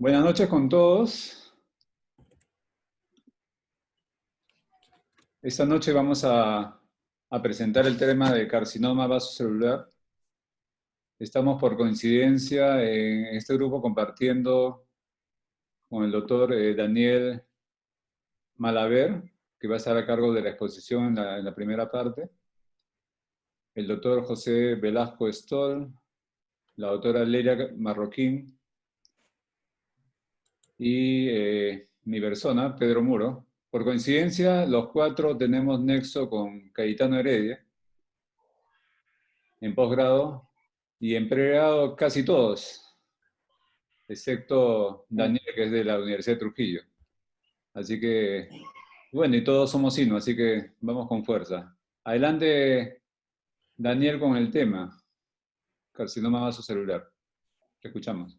Buenas noches con todos. Esta noche vamos a presentar el tema de carcinoma vasocelular. Estamos por coincidencia en este grupo compartiendo con el doctor Daniel Malaver, que va a estar a cargo de la exposición en la primera parte, el doctor José Velasco Stoll, la doctora Lelia Marroquín y mi persona, Pedro Muro. Por coincidencia, los cuatro tenemos nexo con Cayetano Heredia en posgrado y en pregrado casi todos, excepto Daniel, que es de la Universidad de Trujillo. Así que, bueno, y todos somos sino, así que vamos con fuerza. Adelante, Daniel, con el tema, carcinoma vasocelular. Te escuchamos.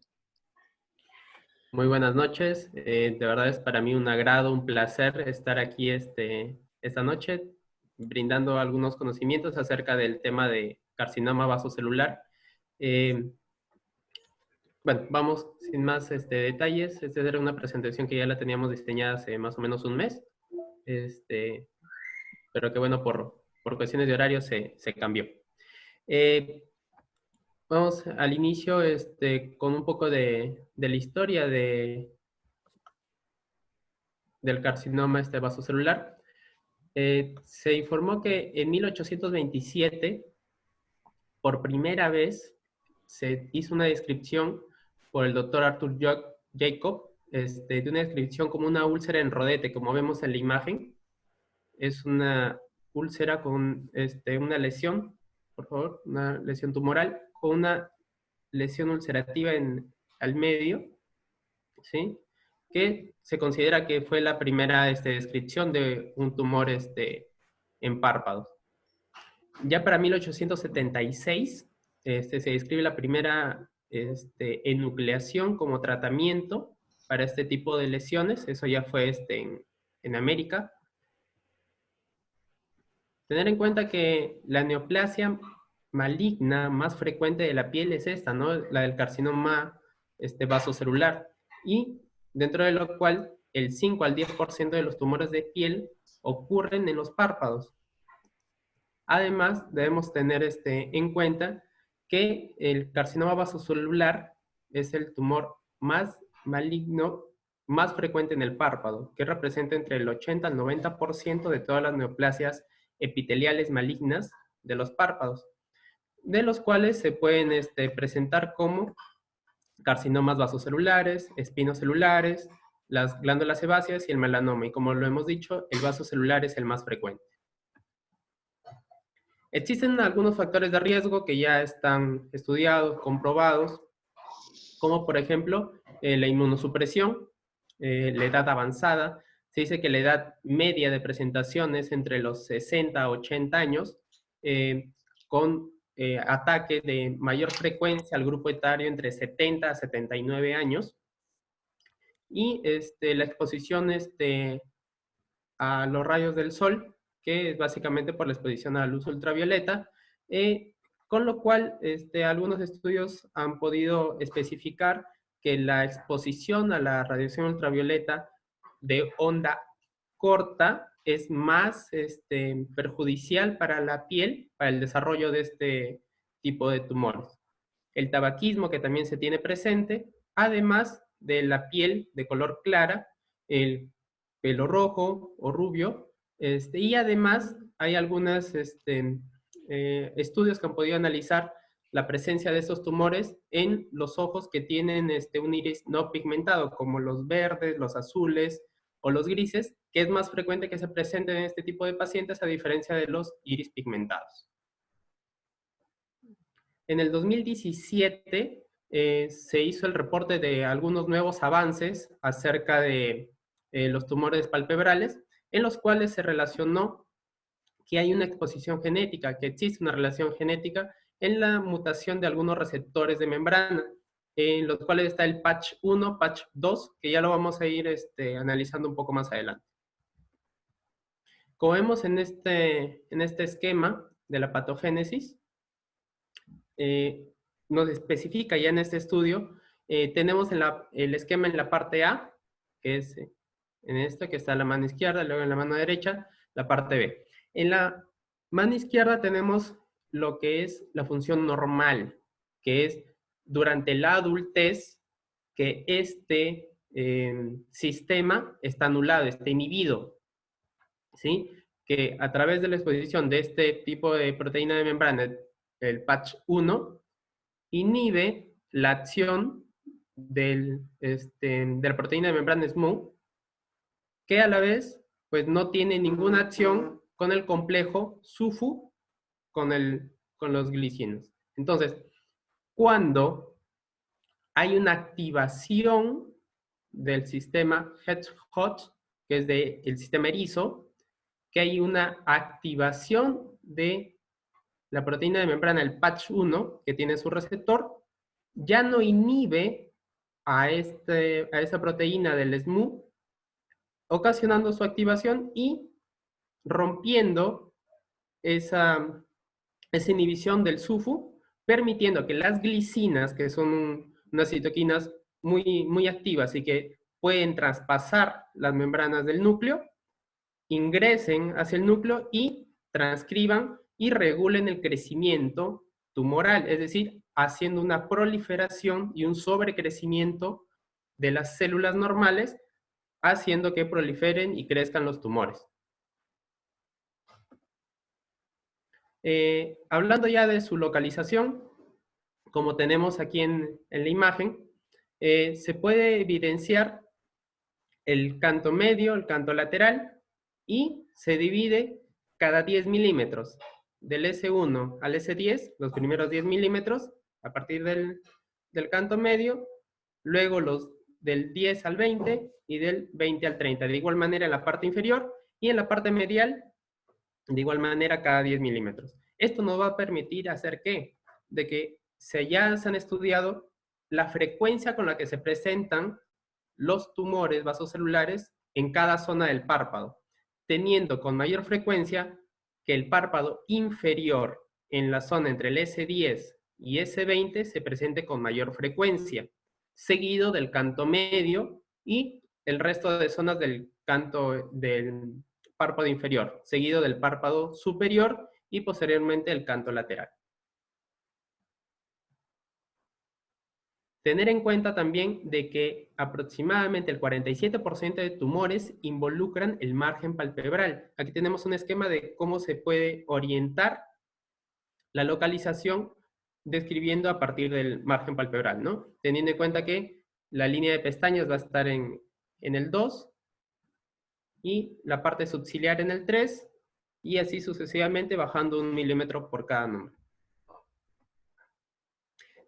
Muy buenas noches. De verdad es para mí un agrado, un placer estar aquí esta noche brindando algunos conocimientos acerca del tema de carcinoma vasocelular. Bueno, vamos sin más detalles. Esta era una presentación que ya la teníamos diseñada hace más o menos un mes, pero que bueno, por cuestiones de horario se cambió. Vamos al inicio con un poco de la historia del carcinoma vasocelular. Se informó que en 1827, por primera vez, se hizo una descripción por el doctor Arthur Jacob, de una descripción como una úlcera en rodete, como vemos en la imagen. Es una úlcera con una lesión, por favor, una lesión tumoral, con una lesión ulcerativa al medio, ¿sí? Que se considera que fue la primera descripción de un tumor en párpados. Ya para 1876 se describe la primera enucleación como tratamiento para este tipo de lesiones. Eso ya fue en América. Tener en cuenta que la neoplasia maligna más frecuente de la piel es esta, ¿no? La del carcinoma vasocelular. Y dentro de lo cual el 5 al 10% de los tumores de piel ocurren en los párpados. Además, debemos tener en cuenta que el carcinoma vasocelular es el tumor más maligno, más frecuente en el párpado, que representa entre el 80 al 90% de todas las neoplasias epiteliales malignas de los párpados, de los cuales se pueden presentar como carcinomas vasocelulares, espinocelulares, las glándulas sebáceas y el melanoma. Y como lo hemos dicho, el vasocelular es el más frecuente. Existen algunos factores de riesgo que ya están estudiados, comprobados, como por ejemplo la inmunosupresión, la edad avanzada. Se dice que la edad media de presentación es entre los 60 a 80 años, con ataque de mayor frecuencia al grupo etario entre 70 a 79 años. Y la exposición a los rayos del sol, que es básicamente por la exposición a la luz ultravioleta, con lo cual algunos estudios han podido especificar que la exposición a la radiación ultravioleta de onda corta es más perjudicial para la piel, para el desarrollo de este tipo de tumores. El tabaquismo que también se tiene presente, además de la piel de color clara, el pelo rojo o rubio, y además hay algunos estudios que han podido analizar la presencia de estos tumores en los ojos que tienen un iris no pigmentado, como los verdes, los azules o los grises, que es más frecuente que se presenten en este tipo de pacientes a diferencia de los iris pigmentados. En el 2017 se hizo el reporte de algunos nuevos avances acerca de los tumores palpebrales, en los cuales se relacionó que hay una exposición genética, que existe una relación genética en la mutación de algunos receptores de membrana, en los cuales está el patch 1, patch 2, que ya lo vamos a ir analizando un poco más adelante. Como vemos en este esquema de la patogénesis, nos especifica ya en este estudio tenemos el esquema en la parte A, que es en esto, que está a la mano izquierda, luego en la mano derecha, la parte B. En la mano izquierda tenemos lo que es la función normal, que es durante la adultez que este sistema está anulado, está inhibido, ¿sí? Que a través de la exposición de este tipo de proteína de membrana, el PATH1, inhibe la acción de la proteína de membrana SMU, que a la vez pues no tiene ninguna acción con el complejo SUFU con los glicinos. Entonces, cuando hay una activación del sistema Hedgehog, que es del sistema erizo, que hay una activación de la proteína de membrana, el PATH1, que tiene su receptor, ya no inhibe a esa proteína del SMU, ocasionando su activación y rompiendo esa inhibición del SUFU, permitiendo que las glicinas, que son unas citoquinas muy activas y que pueden traspasar las membranas del núcleo, ingresen hacia el núcleo y transcriban y regulen el crecimiento tumoral, es decir, haciendo una proliferación y un sobrecrecimiento de las células normales, haciendo que proliferen y crezcan los tumores. Hablando ya de su localización, como tenemos aquí en la imagen, se puede evidenciar el canto medio, el canto lateral, y se divide cada 10 milímetros. Del S1 al S10, los primeros 10 milímetros, a partir del canto medio, luego los del 10 al 20 y del 20 al 30. De igual manera en la parte inferior y en la parte medial, de igual manera cada 10 milímetros. Esto nos va a permitir hacer ¿qué? De que ya se han estudiado la frecuencia con la que se presentan los tumores vasocelulares en cada zona del párpado, teniendo con mayor frecuencia que el párpado inferior en la zona entre el S10 y S20 se presente con mayor frecuencia, seguido del canto medio y el resto de zonas del canto del párpado inferior, seguido del párpado superior y posteriormente el canto lateral. Tener en cuenta también de que aproximadamente el 47% de tumores involucran el margen palpebral. Aquí tenemos un esquema de cómo se puede orientar la localización describiendo a partir del margen palpebral, ¿no? Teniendo en cuenta que la línea de pestañas va a estar en el 2 y la parte subciliar en el 3 y así sucesivamente bajando 1 milímetro por cada número.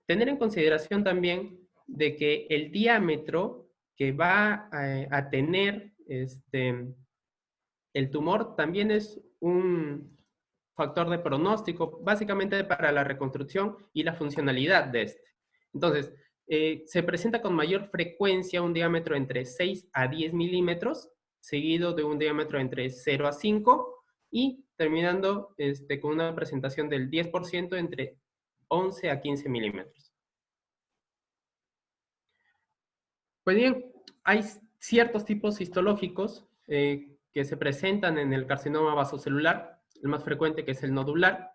Tener en consideración también de que el diámetro que va a tener el tumor también es un factor de pronóstico, básicamente para la reconstrucción y la funcionalidad de este. Entonces, se presenta con mayor frecuencia un diámetro entre 6 a 10 milímetros, seguido de un diámetro entre 0 a 5 y terminando con una presentación del 10% entre 11 a 15 milímetros. Pues bien, hay ciertos tipos histológicos que se presentan en el carcinoma vasocelular, el más frecuente que es el nodular,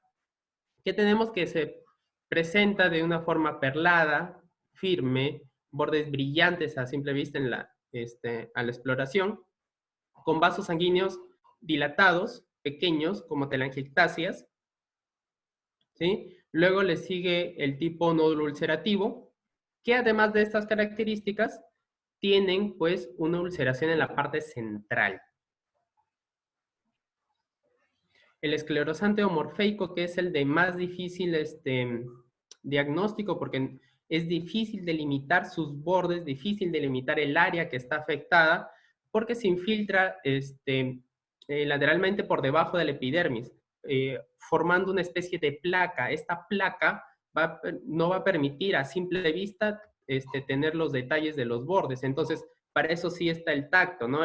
que tenemos que se presenta de una forma perlada, firme, bordes brillantes a simple vista a la exploración, con vasos sanguíneos dilatados, pequeños, como telangiectasias, ¿sí? Luego le sigue el tipo nódulo ulcerativo, que además de estas características, tienen pues una ulceración en la parte central. El esclerosante homorfeico, que es el de más difícil diagnóstico, porque es difícil delimitar sus bordes, difícil delimitar el área que está afectada, porque se infiltra lateralmente por debajo de la epidermis, formando una especie de placa. Esta placa no va a permitir a simple vista tener los detalles de los bordes. Entonces, para eso sí está el tacto, ¿no?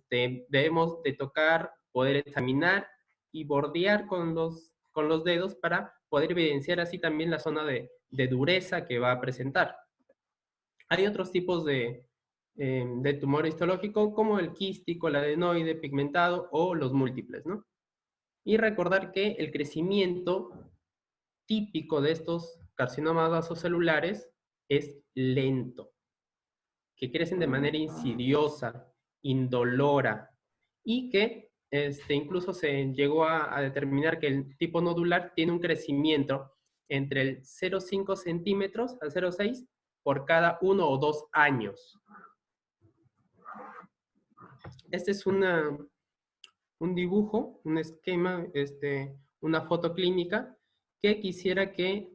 Debemos de tocar, poder examinar y bordear con los dedos para poder evidenciar así también la zona de dureza que va a presentar. Hay otros tipos de tumor histológico, como el quístico, el adenoide, pigmentado o los múltiples, ¿no? Y recordar que el crecimiento típico de estos carcinomas vasocelulares es lento, que crecen de manera insidiosa, indolora, y que incluso se llegó a determinar que el tipo nodular tiene un crecimiento entre el 0,5 centímetros al 0,6 por cada 1 o 2 años. Este es un dibujo, un esquema, una foto clínica que quisiera que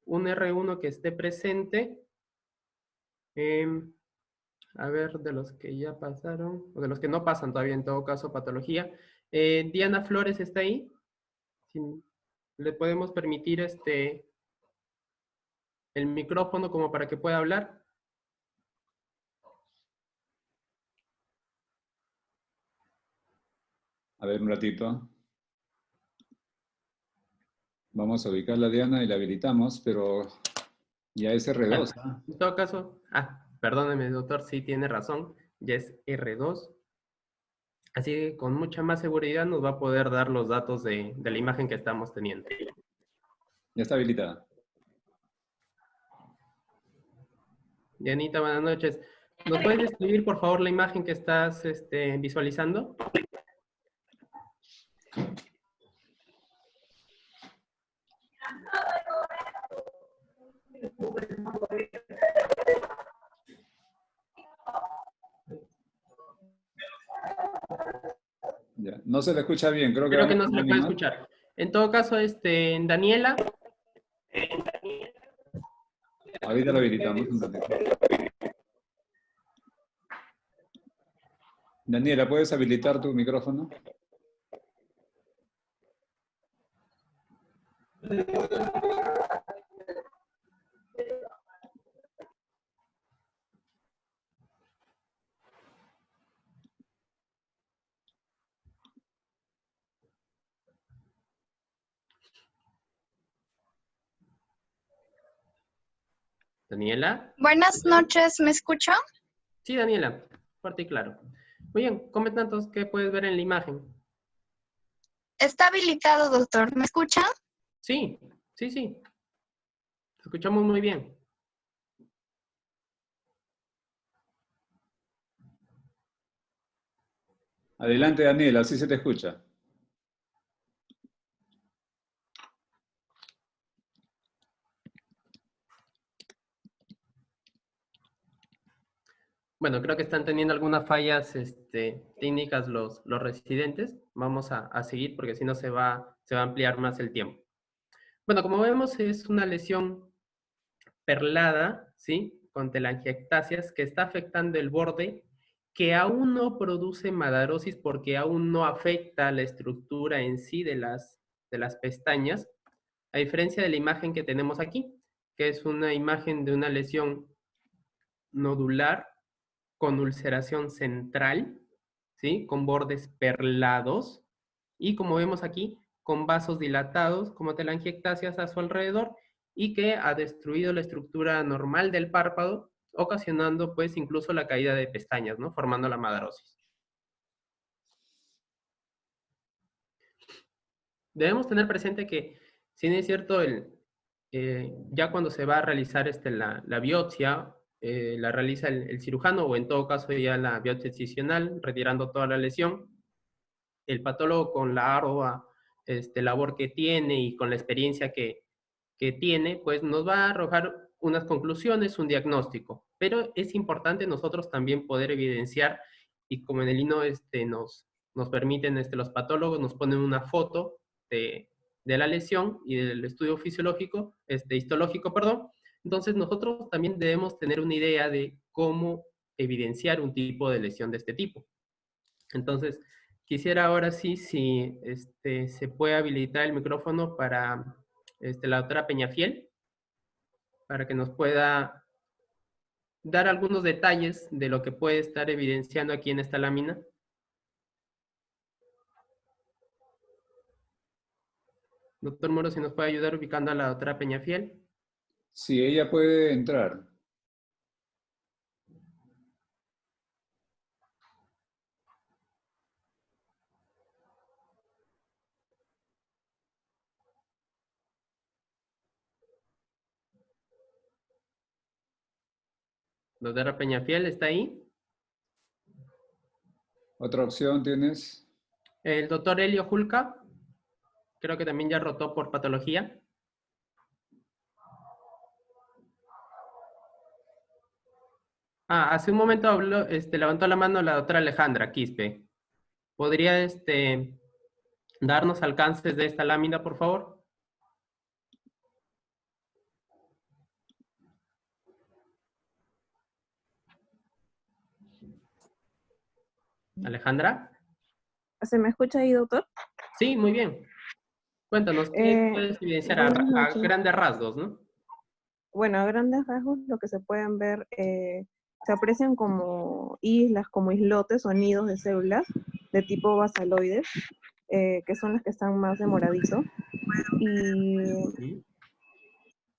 un R1 que esté presente, a ver, de los que ya pasaron, o de los que no pasan todavía en todo caso, patología. Diana Flores está ahí. Si le podemos permitir el micrófono como para que pueda hablar. A ver, un ratito. Vamos a ubicar la Diana y la habilitamos, pero ya es Bueno, R2, ¿ah? en todo caso, perdóneme, doctor, sí tiene razón, ya es R2. Así que con mucha más seguridad nos va a poder dar los datos de la imagen que estamos teniendo. Ya está habilitada. Dianita, buenas noches. ¿Nos puedes describir, por favor, la imagen que estás visualizando? Ya. No se le escucha bien, creo que Creo que vamos no con se le alguien puede más. escuchar. En todo caso, Daniela. Ahorita lo habilitamos un ratito. Daniela, ¿puedes habilitar tu micrófono? Daniela. Buenas noches, ¿me escucha? Sí, Daniela, fuerte y claro. Muy bien, comenta entonces qué puedes ver en la imagen. Está habilitado, doctor. ¿Me escucha? Sí, sí, sí. Te escuchamos muy bien. Adelante, Daniela, así se te escucha. Bueno, creo que están teniendo algunas fallas técnicas los residentes. Vamos a seguir porque si no se va a ampliar más el tiempo. Bueno, como vemos es una lesión perlada, ¿sí? Con telangiectasias que está afectando el borde, que aún no produce madarosis porque aún no afecta la estructura en sí de las pestañas, a diferencia de la imagen que tenemos aquí, que es una imagen de una lesión nodular con ulceración central, ¿sí? Con bordes perlados y como vemos aquí, con vasos dilatados como telangiectasias a su alrededor y que ha destruido la estructura normal del párpado, ocasionando pues incluso la caída de pestañas, ¿no? Formando la madarosis. Debemos tener presente que, si bien es cierto, ya cuando se va a realizar la biopsia, la realiza el cirujano o en todo caso ya la biopsia excisional, retirando toda la lesión, el patólogo con la ardua labor que tiene y con la experiencia que tiene, pues nos va a arrojar unas conclusiones, un diagnóstico. Pero es importante nosotros también poder evidenciar, y como en el INO nos permiten los patólogos, nos ponen una foto de la lesión y del estudio fisiológico, histológico, perdón. Entonces nosotros también debemos tener una idea de cómo evidenciar un tipo de lesión de este tipo. Entonces, quisiera ahora sí, si se puede habilitar el micrófono para la doctora Peñafiel, para que nos pueda dar algunos detalles de lo que puede estar evidenciando aquí en esta lámina. Doctor Moro, si nos puede ayudar ubicando a la doctora Peñafiel. Sí, ella puede entrar. Doctora Peñafiel, ¿está ahí? Otra opción tienes. El doctor Helio Julca, creo que también ya rotó por patología. Hace un momento habló, levantó la mano la doctora Alejandra Quispe. ¿Podría darnos alcances de esta lámina, por favor? Alejandra. ¿Se me escucha ahí, doctor? Sí, muy bien. Cuéntanos, ¿qué puedes evidenciar a Buenas noches. grandes rasgos, no? Bueno, a grandes rasgos lo que se pueden ver, se aprecian como islas, como islotes o nidos de células de tipo basaloides, que son las que están más de moradizo.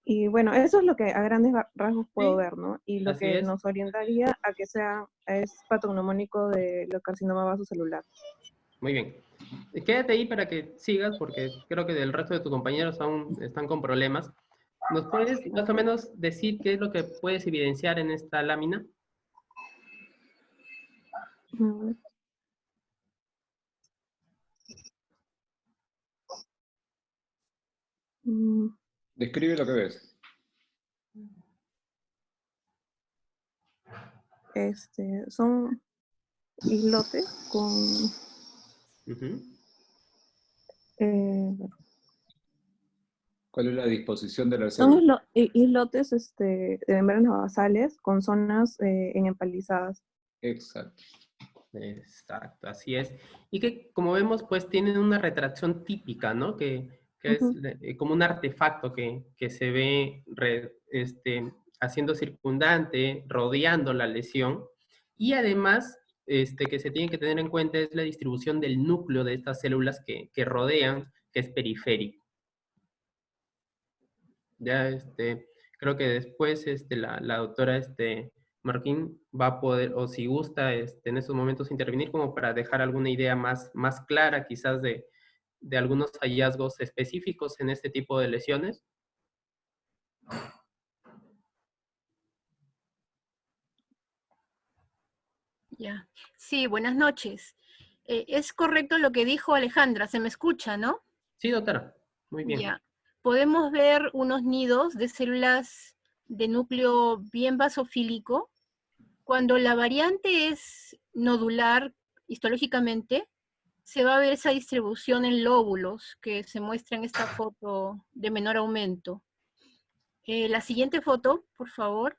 Y bueno, eso es lo que a grandes rasgos puedo Sí, ver, ¿no? Y lo así que es. nos orientaría a que es patognomónico de la carcinoma vasocelular. Muy bien. Quédate ahí para que sigas, porque creo que del resto de tus compañeros aún están con problemas. ¿Nos puedes más o menos decir qué es lo que puedes evidenciar en esta lámina? Mm, Describe lo que ves. Son islotes con eh, ¿Cuál es la disposición de la son célula? islotes de membranas basales con zonas empalizadas. Exacto. Exacto, así es. Y que, como vemos, pues tienen una retracción típica, ¿no? Que es Ujú. como un artefacto que se ve haciendo circundante, rodeando la lesión. Y además, que se tiene que tener en cuenta es la distribución del núcleo de estas células que rodean, que es periférico. Ya, creo que después la doctora Martín va a poder, o si gusta, en estos momentos intervenir como para dejar alguna idea más clara, quizás de algunos hallazgos específicos en este tipo de lesiones. Ya. Sí, buenas noches. Es correcto lo que dijo Alejandra, se me escucha, ¿no? Sí, doctora. Muy bien. Ya. Podemos ver unos nidos de células de núcleo bien basofílico. Cuando la variante es nodular histológicamente, se va a ver esa distribución en lóbulos que se muestra en esta foto de menor aumento. La siguiente foto, por favor.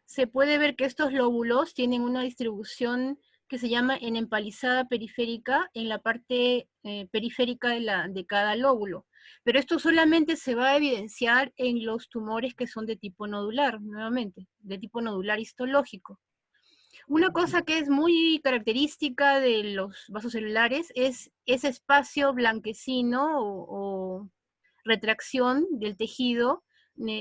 Se puede ver que estos lóbulos tienen una distribución que se llama empalizada periférica en la parte periférica de cada lóbulo. Pero esto solamente se va a evidenciar en los tumores que son de tipo nodular, nuevamente, de tipo nodular histológico. Una cosa que es muy característica de los vasos celulares es ese espacio blanquecino o retracción del tejido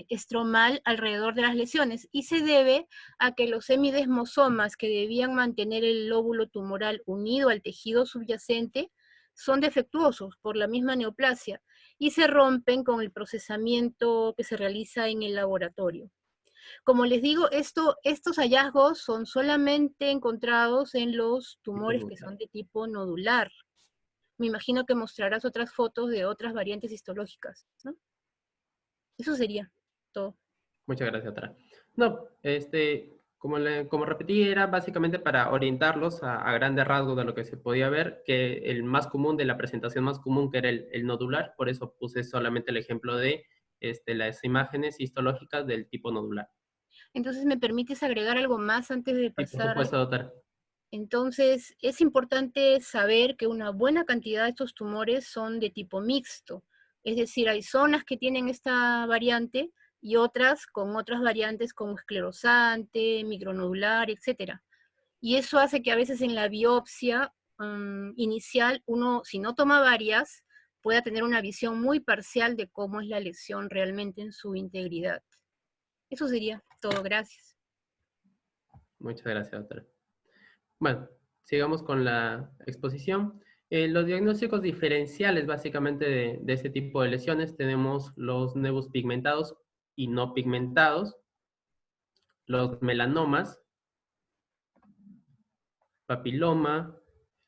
estromal alrededor de las lesiones, y se debe a que los semidesmosomas que debían mantener el lóbulo tumoral unido al tejido subyacente son defectuosos por la misma neoplasia y se rompen con el procesamiento que se realiza en el laboratorio. Como les digo, estos hallazgos son solamente encontrados en los tumores que son de tipo nodular. Me imagino que mostrarás otras fotos de otras variantes histológicas, ¿no? Eso sería todo. Muchas gracias, doctora. No, como repetí, era básicamente para orientarlos a grandes rasgos de lo que se podía ver, que el más común de la presentación más común, que era el nodular, por eso puse solamente el ejemplo de las imágenes histológicas del tipo nodular. Entonces, ¿me permites agregar algo más antes de Sí, por pasar? supuesto, doctora. Entonces, es importante saber que una buena cantidad de estos tumores son de tipo mixto. Es decir, hay zonas que tienen esta variante y otras con otras variantes como esclerosante, micronodular, etc. Y eso hace que a veces en la biopsia inicial uno, si no toma varias, pueda tener una visión muy parcial de cómo es la lesión realmente en su integridad. Eso sería todo. Gracias. Muchas gracias, doctora. Bueno, sigamos con la exposición. Los diagnósticos diferenciales básicamente de este tipo de lesiones tenemos los nevos pigmentados y no pigmentados. los melanomas, papiloma,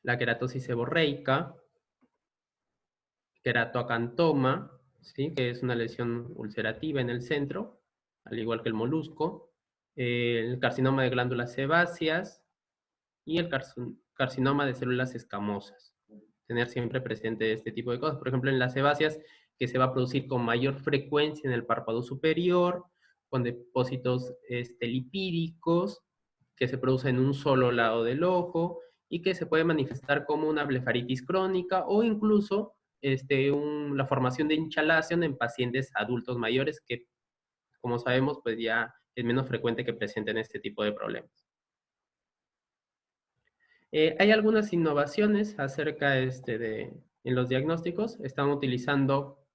la queratosis seborreica, queratoacantoma, ¿sí? Que es una lesión ulcerativa en el centro, al igual que el molusco, el carcinoma de glándulas sebáceas y el carcinoma de células escamosas. Tener siempre presente este tipo de cosas. Por ejemplo, en las sebáceas, que se va a producir con mayor frecuencia en el párpado superior, con depósitos lipídicos, que se producen en un solo lado del ojo, y que se puede manifestar como una blefaritis crónica o incluso la formación de hinchalación en pacientes adultos mayores que, como sabemos, pues ya es menos frecuente que presenten este tipo de problemas. Hay algunas innovaciones acerca en los diagnósticos. Están utilizando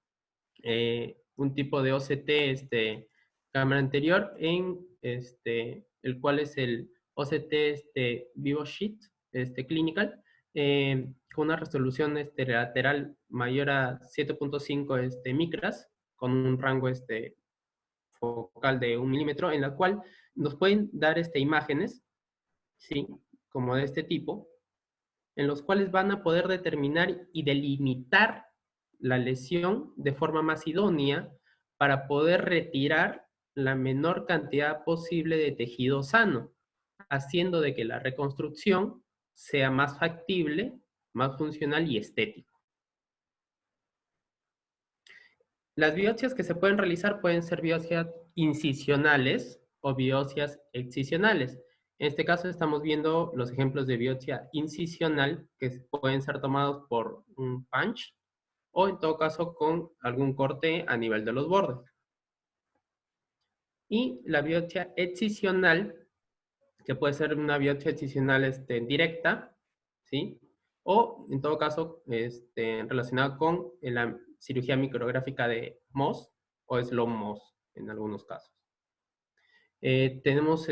un tipo de OCT cámara anterior en el cual es el OCT VivoSheet clinical, con una resolución lateral mayor a 7.5 micras, con un rango focal de 1 milímetro, en la cual nos pueden dar imágenes, ¿sí? Como de este tipo, en los cuales van a poder determinar y delimitar la lesión de forma más idónea para poder retirar la menor cantidad posible de tejido sano, haciendo de que la reconstrucción sea más factible, más funcional y estético. Las biopsias que se pueden realizar pueden ser biopsias incisionales o biopsias excisionales. En este caso estamos viendo los ejemplos de biopsia incisional que pueden ser tomados por un punch o en todo caso con algún corte a nivel de los bordes. Y la biopsia excisional, que puede ser una biopsia excisional directa, ¿sí? O en todo caso relacionada con la cirugía micrográfica de Mohs o slow Mohs en algunos casos. Tenemos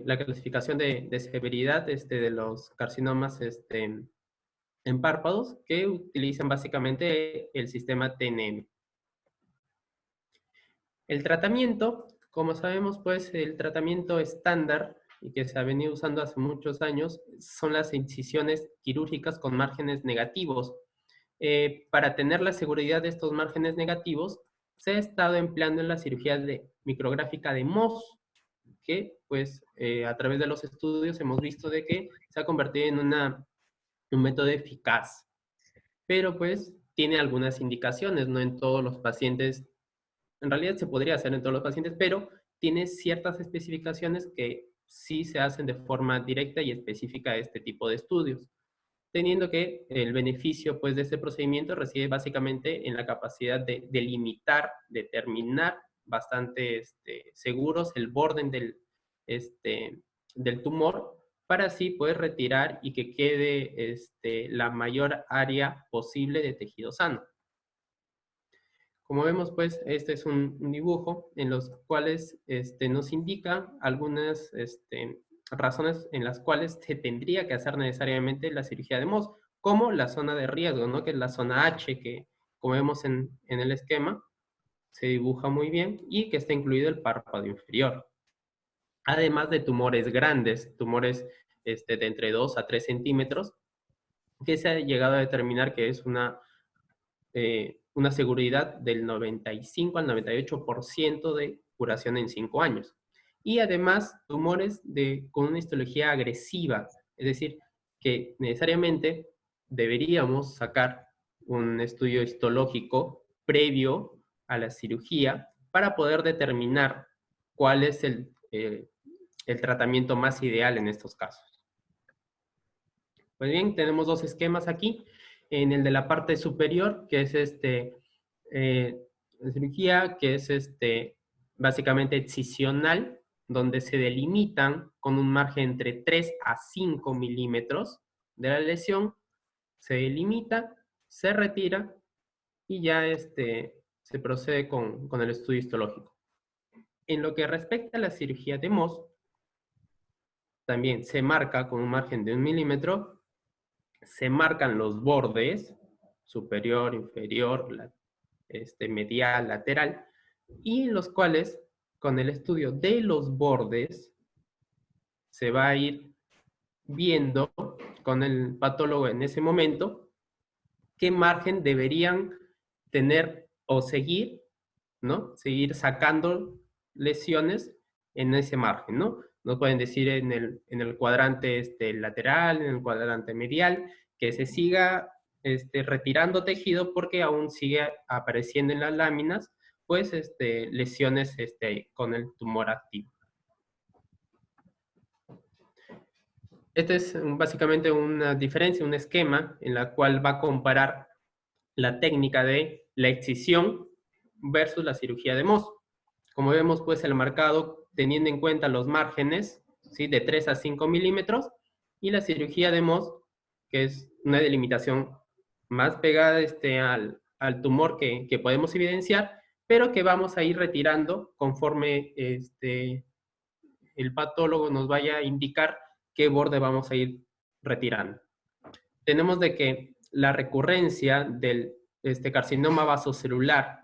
la clasificación de severidad de los carcinomas en párpados, que utilizan básicamente el sistema TNM. El tratamiento, como sabemos, pues el tratamiento estándar y que se ha venido usando hace muchos años son las incisiones quirúrgicas con márgenes negativos. Para tener la seguridad de estos márgenes negativos, se ha estado empleando en la cirugía micrográfica de Mohs, que pues a través de los estudios hemos visto de que se ha convertido en un método eficaz. Pero pues tiene algunas indicaciones, no en todos los pacientes. En realidad se podría hacer en todos los pacientes, pero tiene ciertas especificaciones que sí se hacen de forma directa y específica a este tipo de estudios, teniendo que el beneficio pues, de este procedimiento reside básicamente en la capacidad de delimitar, determinar bastante seguros el borde del tumor, para así poder retirar y que quede la mayor área posible de tejido sano. Como vemos, pues, este es un dibujo en los cuales nos indica algunas razones en las cuales se tendría que hacer necesariamente la cirugía de Mohs, como la zona de riesgo, ¿no? Que es la zona H, que como vemos en el esquema, se dibuja muy bien, y que está incluido el párpado inferior. Además de tumores grandes, tumores de entre 2 a 3 centímetros, que se ha llegado a determinar que es una seguridad del 95 al 98% de curación en 5 años. Y además, tumores con una histología agresiva, es decir, que necesariamente deberíamos sacar un estudio histológico previo a la cirugía para poder determinar cuál es el tratamiento más ideal en estos casos. Pues bien, tenemos dos esquemas aquí. En el de la parte superior, que es cirugía, que es básicamente excisional, donde se delimitan con un margen entre 3 a 5 milímetros de la lesión, se delimita, se retira y ya se procede con el estudio histológico. En lo que respecta a la cirugía de Mohs, también se marca con un margen de 1 milímetro, se marcan los bordes, superior, inferior, medial, lateral, y los cuales con el estudio de los bordes, se va a ir viendo con el patólogo en ese momento qué margen deberían tener o seguir, ¿no? Seguir sacando lesiones en ese margen, ¿no? Nos pueden decir en el cuadrante lateral, en el cuadrante medial, que se siga retirando tejido porque aún sigue apareciendo en las láminas, pues, lesiones con el tumor activo. Este es básicamente una diferencia, un esquema en la cual va a comparar la técnica de la excisión versus la cirugía de Mohs. Como vemos, pues el marcado teniendo en cuenta los márgenes, ¿sí? De 3 a 5 milímetros, y la cirugía de Mohs, que es una delimitación más pegada al tumor que podemos evidenciar, pero que vamos a ir retirando conforme el patólogo nos vaya a indicar qué borde vamos a ir retirando. Tenemos de que la recurrencia del carcinoma vasocelular,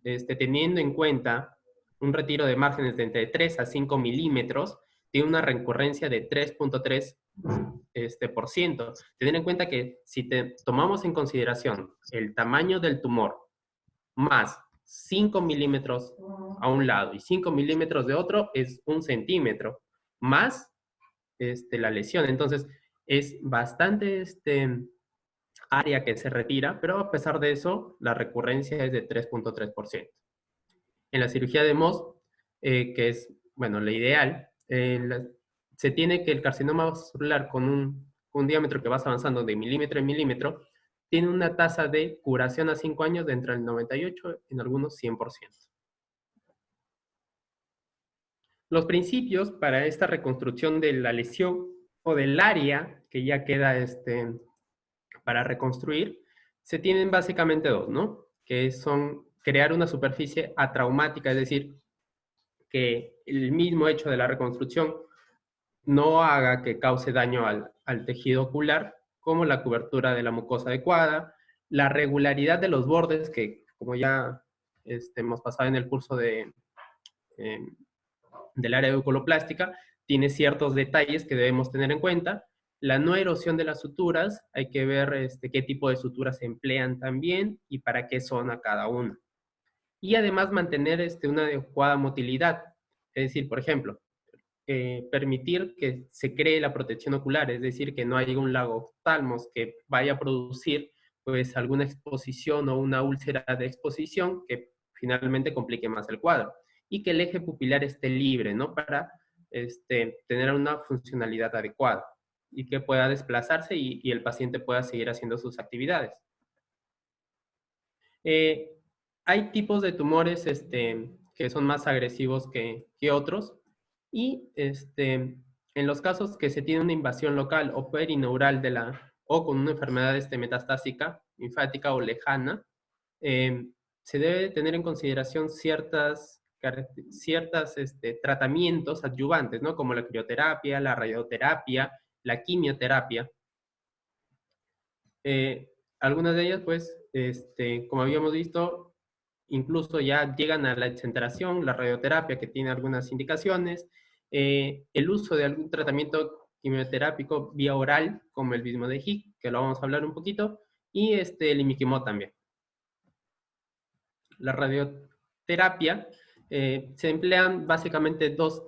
teniendo en cuenta un retiro de márgenes de entre 3 a 5 milímetros, tiene una recurrencia de 3.3%. Tener en cuenta que si tomamos en consideración el tamaño del tumor más 5 milímetros a un lado y 5 milímetros de otro, es 1 centímetro, más la lesión. Entonces, es bastante área que se retira, pero a pesar de eso, la recurrencia es de 3.3%. En la cirugía de Mohs, que es, bueno, la ideal, se tiene que el carcinoma vascular con un diámetro que vas avanzando de milímetro en milímetro, tiene una tasa de curación a 5 años de entre el 98 y en algunos 100%. Los principios para esta reconstrucción de la lesión o del área que ya queda para reconstruir, se tienen básicamente dos, ¿no? Que son crear una superficie atraumática, es decir, que el mismo hecho de la reconstrucción no haga que cause daño al tejido ocular, como la cobertura de la mucosa adecuada, la regularidad de los bordes, que como ya hemos pasado en el curso del área de oculoplástica, tiene ciertos detalles que debemos tener en cuenta. La no erosión de las suturas, hay que ver qué tipo de suturas se emplean también y para qué zona cada una. Y además mantener una adecuada motilidad. Es decir, por ejemplo, permitir que se cree la protección ocular, es decir, que no haya un lago oftalmos que vaya a producir pues alguna exposición o una úlcera de exposición que finalmente complique más el cuadro. Y que el eje pupilar esté libre, ¿no? Para tener una funcionalidad adecuada y que pueda desplazarse y el paciente pueda seguir haciendo sus actividades. Hay tipos de tumores que son más agresivos que otros y en los casos que se tiene una invasión local o perineural o con una enfermedad metastásica, linfática o lejana, se debe tener en consideración ciertas tratamientos adyuvantes, ¿no? Como la crioterapia, la radioterapia, la quimioterapia. Algunas de ellas, pues, como habíamos visto, incluso ya llegan a la exenteración, la radioterapia, que tiene algunas indicaciones, el uso de algún tratamiento quimioterápico vía oral, como el Vismodegib, que lo vamos a hablar un poquito, y el imiquimod también. La radioterapia se emplean básicamente dos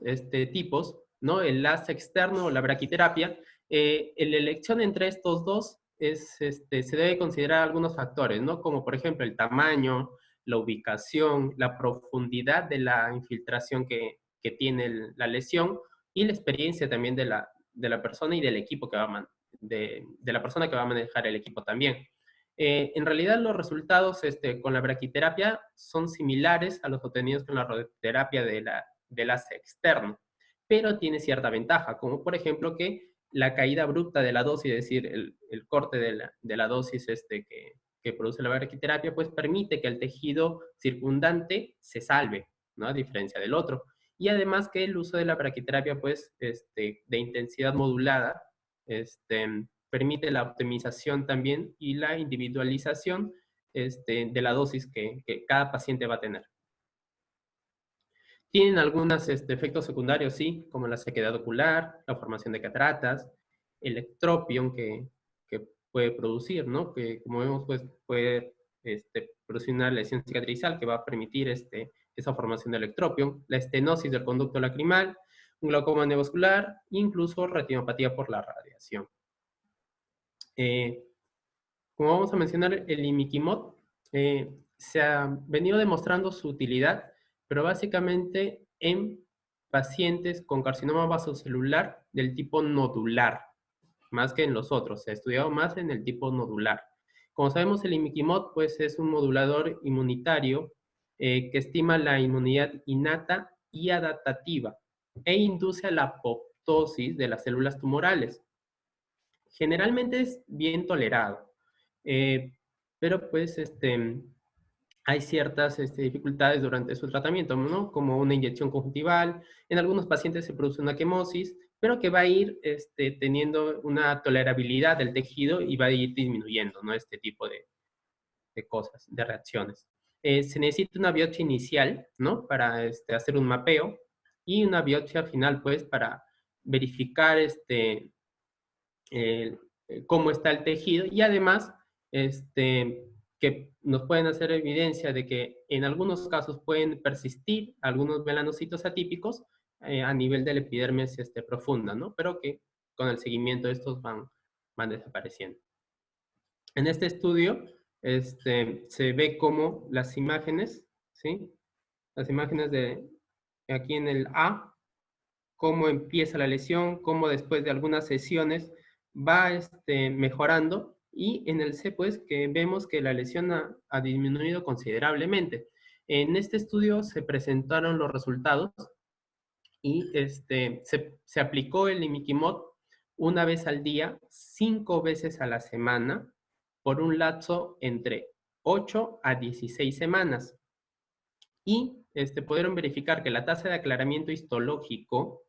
tipos, ¿no? El láser externo o la braquiterapia. La elección entre estos dos se debe considerar algunos factores, ¿no? Como por ejemplo el tamaño, la ubicación, la profundidad de la infiltración que tiene la lesión y la experiencia también de la persona y del equipo que de la persona que va a manejar el equipo también. En realidad los resultados con la braquiterapia son similares a los obtenidos con la radioterapia del láser externo, pero tiene cierta ventaja, como por ejemplo que la caída abrupta de la dosis, es decir, el corte de la dosis que produce la braquiterapia, pues permite que el tejido circundante se salve, ¿no? A diferencia del otro. Y además que el uso de la braquiterapia, pues, de intensidad modulada, permite la optimización también y la individualización de la dosis que cada paciente va a tener. Tienen algunos efectos secundarios, sí, como la sequedad ocular, la formación de cataratas, el ectropión que puede producir, ¿no? Que como vemos, pues puede producir una lesión cicatrizal que va a permitir esa formación del ectropión, la estenosis del conducto lacrimal, un glaucoma neovascular, incluso retinopatía por la radiación. Como vamos a mencionar, el imiquimod se ha venido demostrando su utilidad, pero básicamente en pacientes con carcinoma vasocelular del tipo nodular, más que en los otros. Se ha estudiado más en el tipo nodular. Como sabemos, el imiquimod pues, es un modulador inmunitario que estima la inmunidad innata y adaptativa e induce a la apoptosis de las células tumorales. Generalmente es bien tolerado, pero pues hay ciertas dificultades durante su tratamiento, ¿no? Como una inyección conjuntival. En algunos pacientes se produce una quemosis, pero que va a ir teniendo una tolerabilidad del tejido y va a ir disminuyendo, ¿no? Este tipo de cosas, de reacciones. Se necesita una biopsia inicial, ¿no? Para hacer un mapeo y una biopsia final, pues, para verificar cómo está el tejido y además que nos pueden hacer evidencia de que en algunos casos pueden persistir algunos melanocitos atípicos a nivel de la epidermis profunda, ¿no? Pero que con el seguimiento estos van desapareciendo. En este estudio se ve cómo las imágenes, ¿sí? Las imágenes de aquí en el A, cómo empieza la lesión, cómo después de algunas sesiones va mejorando, y en el C, pues, que vemos que la lesión ha disminuido considerablemente. En este estudio se presentaron los resultados y se aplicó el imiquimod una vez al día, 5 veces a la semana, por un lapso entre 8 a 16 semanas. Y pudieron verificar que la tasa de aclaramiento histológico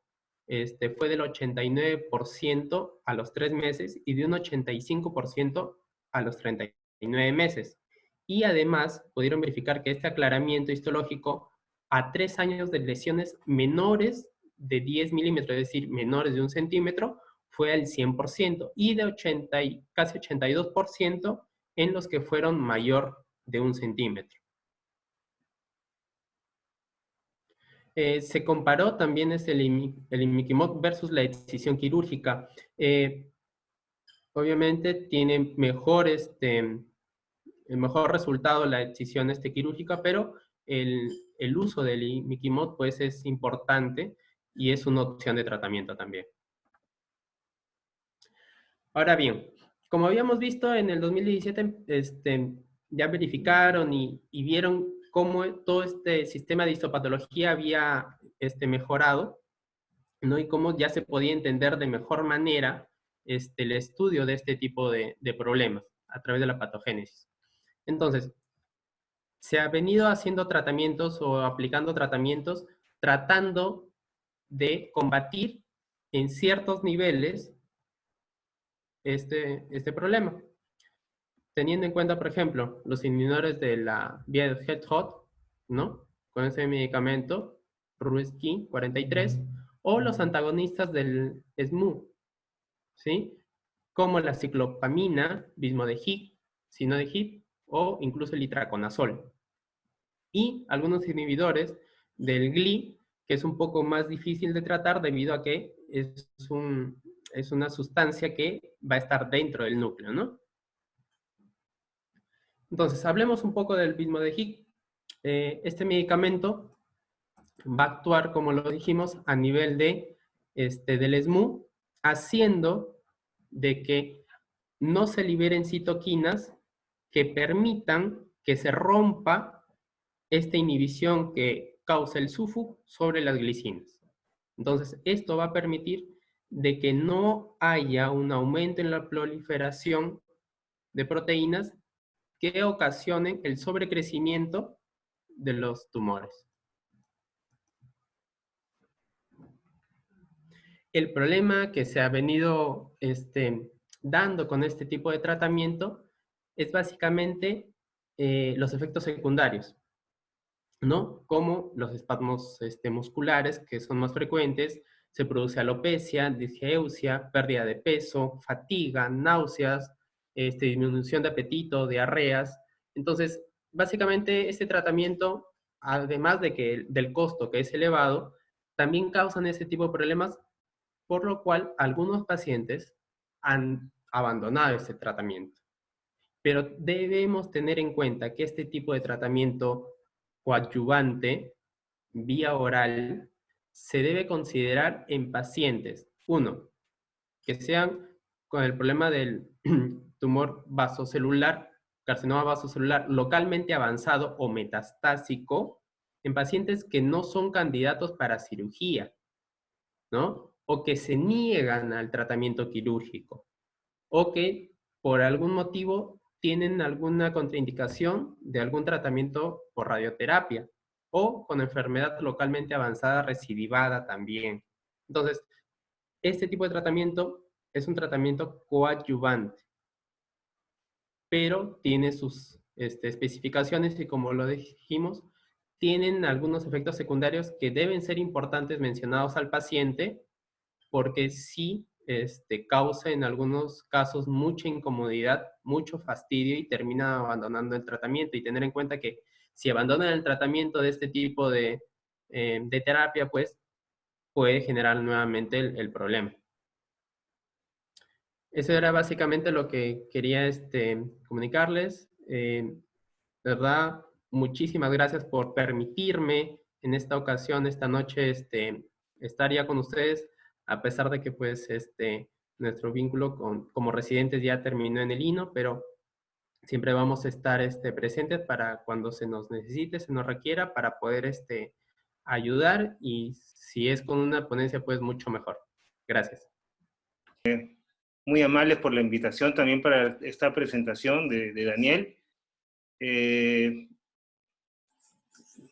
fue del 89% a los 3 meses y de un 85% a los 39 meses. Y además pudieron verificar que este aclaramiento histológico a 3 años de lesiones menores de 10 milímetros, es decir, menores de 1 centímetro, fue al 100% y de casi 82% en los que fueron mayor de 1 centímetro. Se comparó también el imiquimod versus la excisión quirúrgica. Obviamente tiene mejor, el mejor resultado la excisión quirúrgica, pero el uso del imiquimod pues es importante y es una opción de tratamiento también. Ahora bien, como habíamos visto en el 2017, ya verificaron y vieron cómo todo este sistema de histopatología había mejorado, ¿no? Y cómo ya se podía entender de mejor manera el estudio de este tipo de problemas a través de la patogénesis. Entonces, se ha venido haciendo tratamientos o aplicando tratamientos tratando de combatir en ciertos niveles este problema. Teniendo en cuenta, por ejemplo, los inhibidores de la vía de Het-Hot, ¿no? Con ese medicamento, Ruski 43, o los antagonistas del SMU, ¿sí? Como la ciclopamina, Vismodegib, Sinodegib, o incluso el itraconazol. Y algunos inhibidores del GLI, que es un poco más difícil de tratar debido a que es una sustancia que va a estar dentro del núcleo, ¿no? Entonces, hablemos un poco del Vismodegib. Este medicamento va a actuar, como lo dijimos, a nivel del SMU, haciendo de que no se liberen citoquinas que permitan que se rompa esta inhibición que causa el SUFU sobre las glicinas. Entonces, esto va a permitir de que no haya un aumento en la proliferación de proteínas que ocasionen el sobrecrecimiento de los tumores. El problema que se ha venido dando con este tipo de tratamiento es básicamente los efectos secundarios. ¿no? Como los espasmos musculares, que son más frecuentes, se produce alopecia, disgeusia, pérdida de peso, fatiga, náuseas, disminución de apetito, diarreas. Entonces, básicamente este tratamiento, además de que del costo que es elevado, también causan ese tipo de problemas, por lo cual algunos pacientes han abandonado este tratamiento. Pero debemos tener en cuenta que este tipo de tratamiento coadyuvante vía oral se debe considerar en pacientes, uno, que sean con el problema del tumor vasocelular, carcinoma vasocelular localmente avanzado o metastásico, en pacientes que no son candidatos para cirugía, ¿no? O que se niegan al tratamiento quirúrgico, o que por algún motivo tienen alguna contraindicación de algún tratamiento por radioterapia, o con enfermedad localmente avanzada recidivada también. Entonces, este tipo de tratamiento es un tratamiento coadyuvante, pero tiene sus especificaciones y, como lo dijimos, tienen algunos efectos secundarios que deben ser importantes mencionados al paciente, porque sí causa en algunos casos mucha incomodidad, mucho fastidio y termina abandonando el tratamiento. Y tener en cuenta que si abandonan el tratamiento de este tipo de terapia, pues puede generar nuevamente el problema. Eso era básicamente lo que quería comunicarles. De verdad, muchísimas gracias por permitirme en esta ocasión, esta noche, estar ya con ustedes, a pesar de que pues nuestro vínculo como residentes ya terminó en el INO, pero siempre vamos a estar presentes para cuando se nos necesite, se nos requiera, para poder ayudar, y si es con una ponencia, pues mucho mejor. Gracias. Muy amables por la invitación también para esta presentación de Daniel.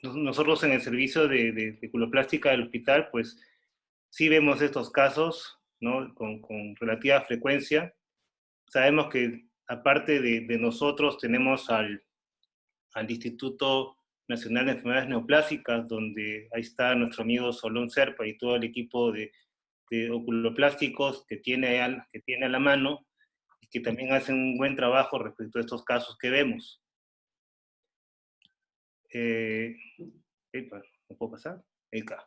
Nosotros en el servicio de culoplástica del hospital, pues sí vemos estos casos, ¿no? con relativa frecuencia. Sabemos que aparte de nosotros tenemos al Instituto Nacional de Enfermedades Neoplásicas, donde ahí está nuestro amigo Solón Serpa y todo el equipo de oculoplásticos que tiene a la mano, y que también hacen un buen trabajo respecto a estos casos que vemos. ¿No puedo pasar? Acá.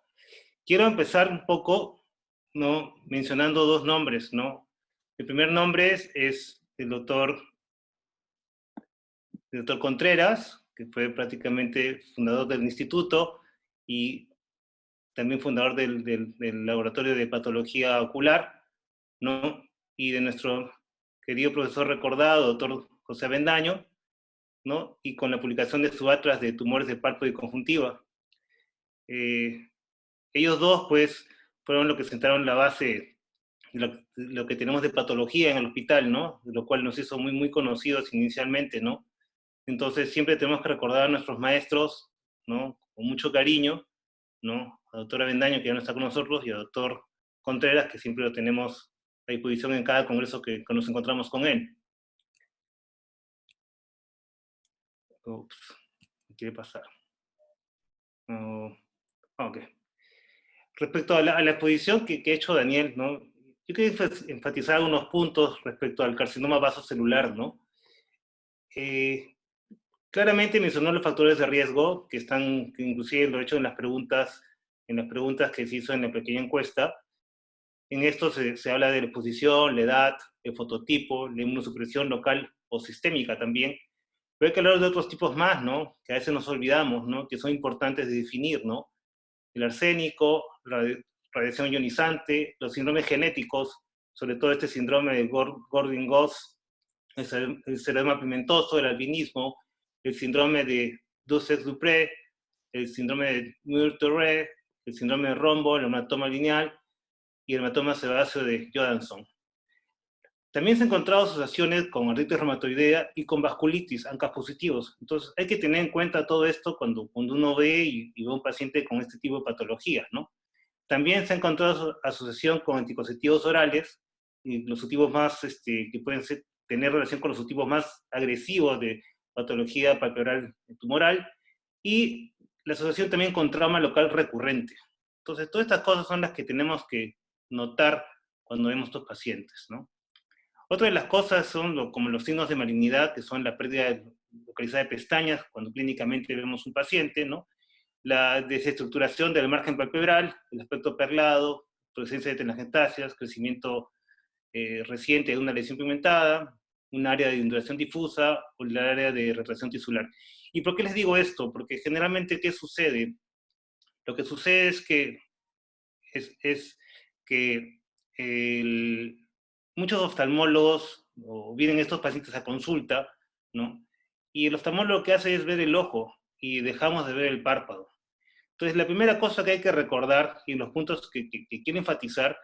Quiero empezar un poco, ¿no? Mencionando dos nombres, ¿no? El primer nombre es el doctor Contreras, que fue prácticamente fundador del instituto y también fundador del laboratorio de patología ocular, ¿no? Y de nuestro querido profesor recordado, doctor José Avendaño, ¿no? Y con la publicación de su atlas de tumores de párpado y conjuntiva. Ellos dos, pues, fueron los que sentaron la base de lo que tenemos de patología en el hospital, ¿no? Lo cual nos hizo muy, muy conocidos inicialmente, ¿no? Entonces, siempre tenemos que recordar a nuestros maestros, ¿no? Con mucho cariño, ¿no? Al doctor Avendaño, que ya no está con nosotros, y al doctor Contreras, que siempre lo tenemos a disposición en cada congreso que nos encontramos con él. Ups, ¿qué quiere pasar? Ok. Respecto a la exposición que ha hecho Daniel, ¿no? Yo quiero enfatizar unos puntos respecto al carcinoma vasocelular, ¿no? Claramente mencionó los factores de riesgo que inclusive lo he hecho en las preguntas que se hizo en la pequeña encuesta. En esto se habla de la exposición, la edad, el fototipo, la inmunosupresión local o sistémica también. Pero hay que hablar de otros tipos más, ¿no? Que a veces nos olvidamos, ¿no? Que son importantes de definir, ¿no? El arsénico, radiación ionizante, los síndromes genéticos, sobre todo este síndrome de Gordon-Goss, el cerebro pimentoso, el albinismo, el síndrome de Dussek-Dupré, el síndrome de Muir-Torre, el síndrome de Rombo, el hematoma lineal y el hematoma sebáceo de Johansson. También se han encontrado asociaciones con artritis reumatoidea y con vasculitis, ANCA positivos. Entonces hay que tener en cuenta todo esto cuando uno ve y ve a un paciente con este tipo de patologías, ¿no? También se ha encontrado asociación con anticonceptivos orales, y los subtipos más, que pueden tener relación con los subtipos más agresivos de patología palpebral tumoral, y la asociación también con trauma local recurrente. Entonces, todas estas cosas son las que tenemos que notar cuando vemos estos pacientes, ¿no? Otra de las cosas son como los signos de malignidad, que son la pérdida localizada de pestañas, cuando clínicamente vemos un paciente, ¿no? La desestructuración del margen palpebral, el aspecto perlado, presencia de telangiectasias, crecimiento reciente de una lesión pigmentada, un área de induración difusa o el área de retracción tisular. ¿Y por qué les digo esto? Porque generalmente, ¿qué sucede? Lo que sucede es que muchos oftalmólogos vienen estos pacientes a consulta, ¿no? Y el oftalmólogo lo que hace es ver el ojo y dejamos de ver el párpado. Entonces, la primera cosa que hay que recordar, y los puntos que quiero enfatizar,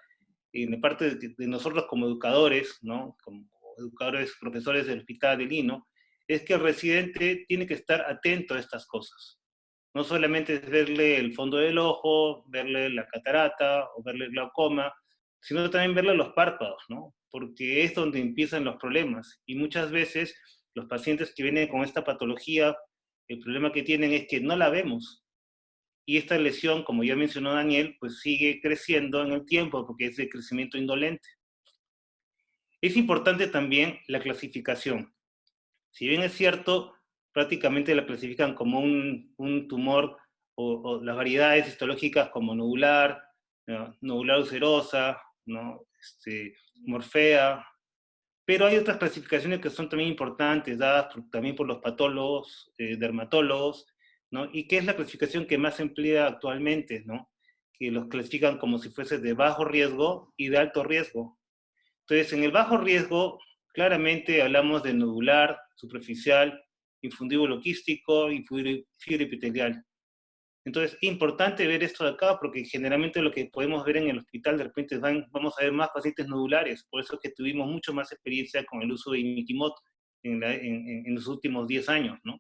en la parte de nosotros como educadores, ¿no? Como educadores, profesores del Hospital del Lino, es que el residente tiene que estar atento a estas cosas. No solamente es verle el fondo del ojo, verle la catarata o verle el glaucoma, sino también verle los párpados, ¿no? Porque es donde empiezan los problemas. Y muchas veces los pacientes que vienen con esta patología, el problema que tienen es que no la vemos. Y esta lesión, como ya mencionó Daniel, pues sigue creciendo en el tiempo porque es de crecimiento indolente. Es importante también la clasificación. Si bien es cierto, prácticamente la clasifican como un tumor o las variedades histológicas como nodular, ¿no? Nodular ulcerosa, ¿no? Morfea, pero hay otras clasificaciones que son también importantes, dadas también por los patólogos, dermatólogos, ¿no? Y que es la clasificación que más se emplea actualmente, ¿no? Que los clasifican como si fuese de bajo riesgo y de alto riesgo. Entonces, en el bajo riesgo, claramente hablamos de nodular, superficial, infundíbulo quístico y fibra epitelial. Entonces, es importante ver esto de acá, porque generalmente lo que podemos ver en el hospital, de repente vamos a ver más pacientes nodulares, por eso es que tuvimos mucho más experiencia con el uso de imiquimod en los últimos 10 años, ¿no?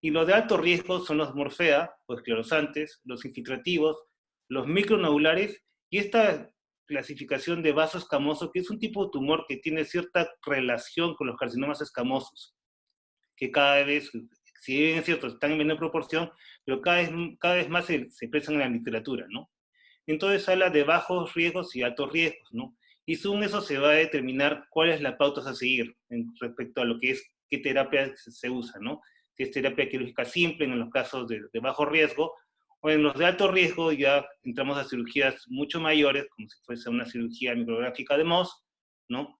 Y los de alto riesgo son los morfea, o esclerosantes, los infiltrativos, los micronodulares, y esta clasificación de vaso escamoso, que es un tipo de tumor que tiene cierta relación con los carcinomas escamosos, que cada vez, si bien es cierto, están en menor proporción, pero cada vez más se expresan en la literatura, ¿no? Entonces habla de bajos riesgos y altos riesgos, ¿no? Y según eso se va a determinar cuál es la pauta a seguir respecto a lo que es, qué terapia se usa, ¿no? Si es terapia quirúrgica simple en los casos de bajo riesgo, o en los de alto riesgo ya entramos a cirugías mucho mayores, como si fuese una cirugía micrográfica de Mohs, ¿no?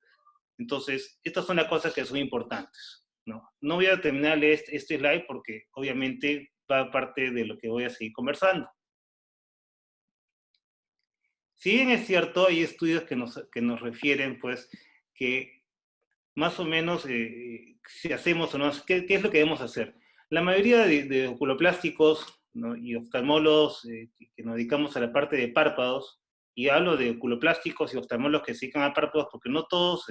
Entonces, estas son las cosas que son importantes, ¿no? No voy a terminar este slide porque obviamente va parte de lo que voy a seguir conversando. Si bien es cierto, hay estudios que nos refieren, pues, que más o menos si hacemos o no, ¿qué es lo que debemos hacer? La mayoría de oculoplásticos, ¿no? Y oftalmólogos que nos dedicamos a la parte de párpados, y hablo de oculoplásticos y oftalmólogos que se dedican a párpados, porque no todos,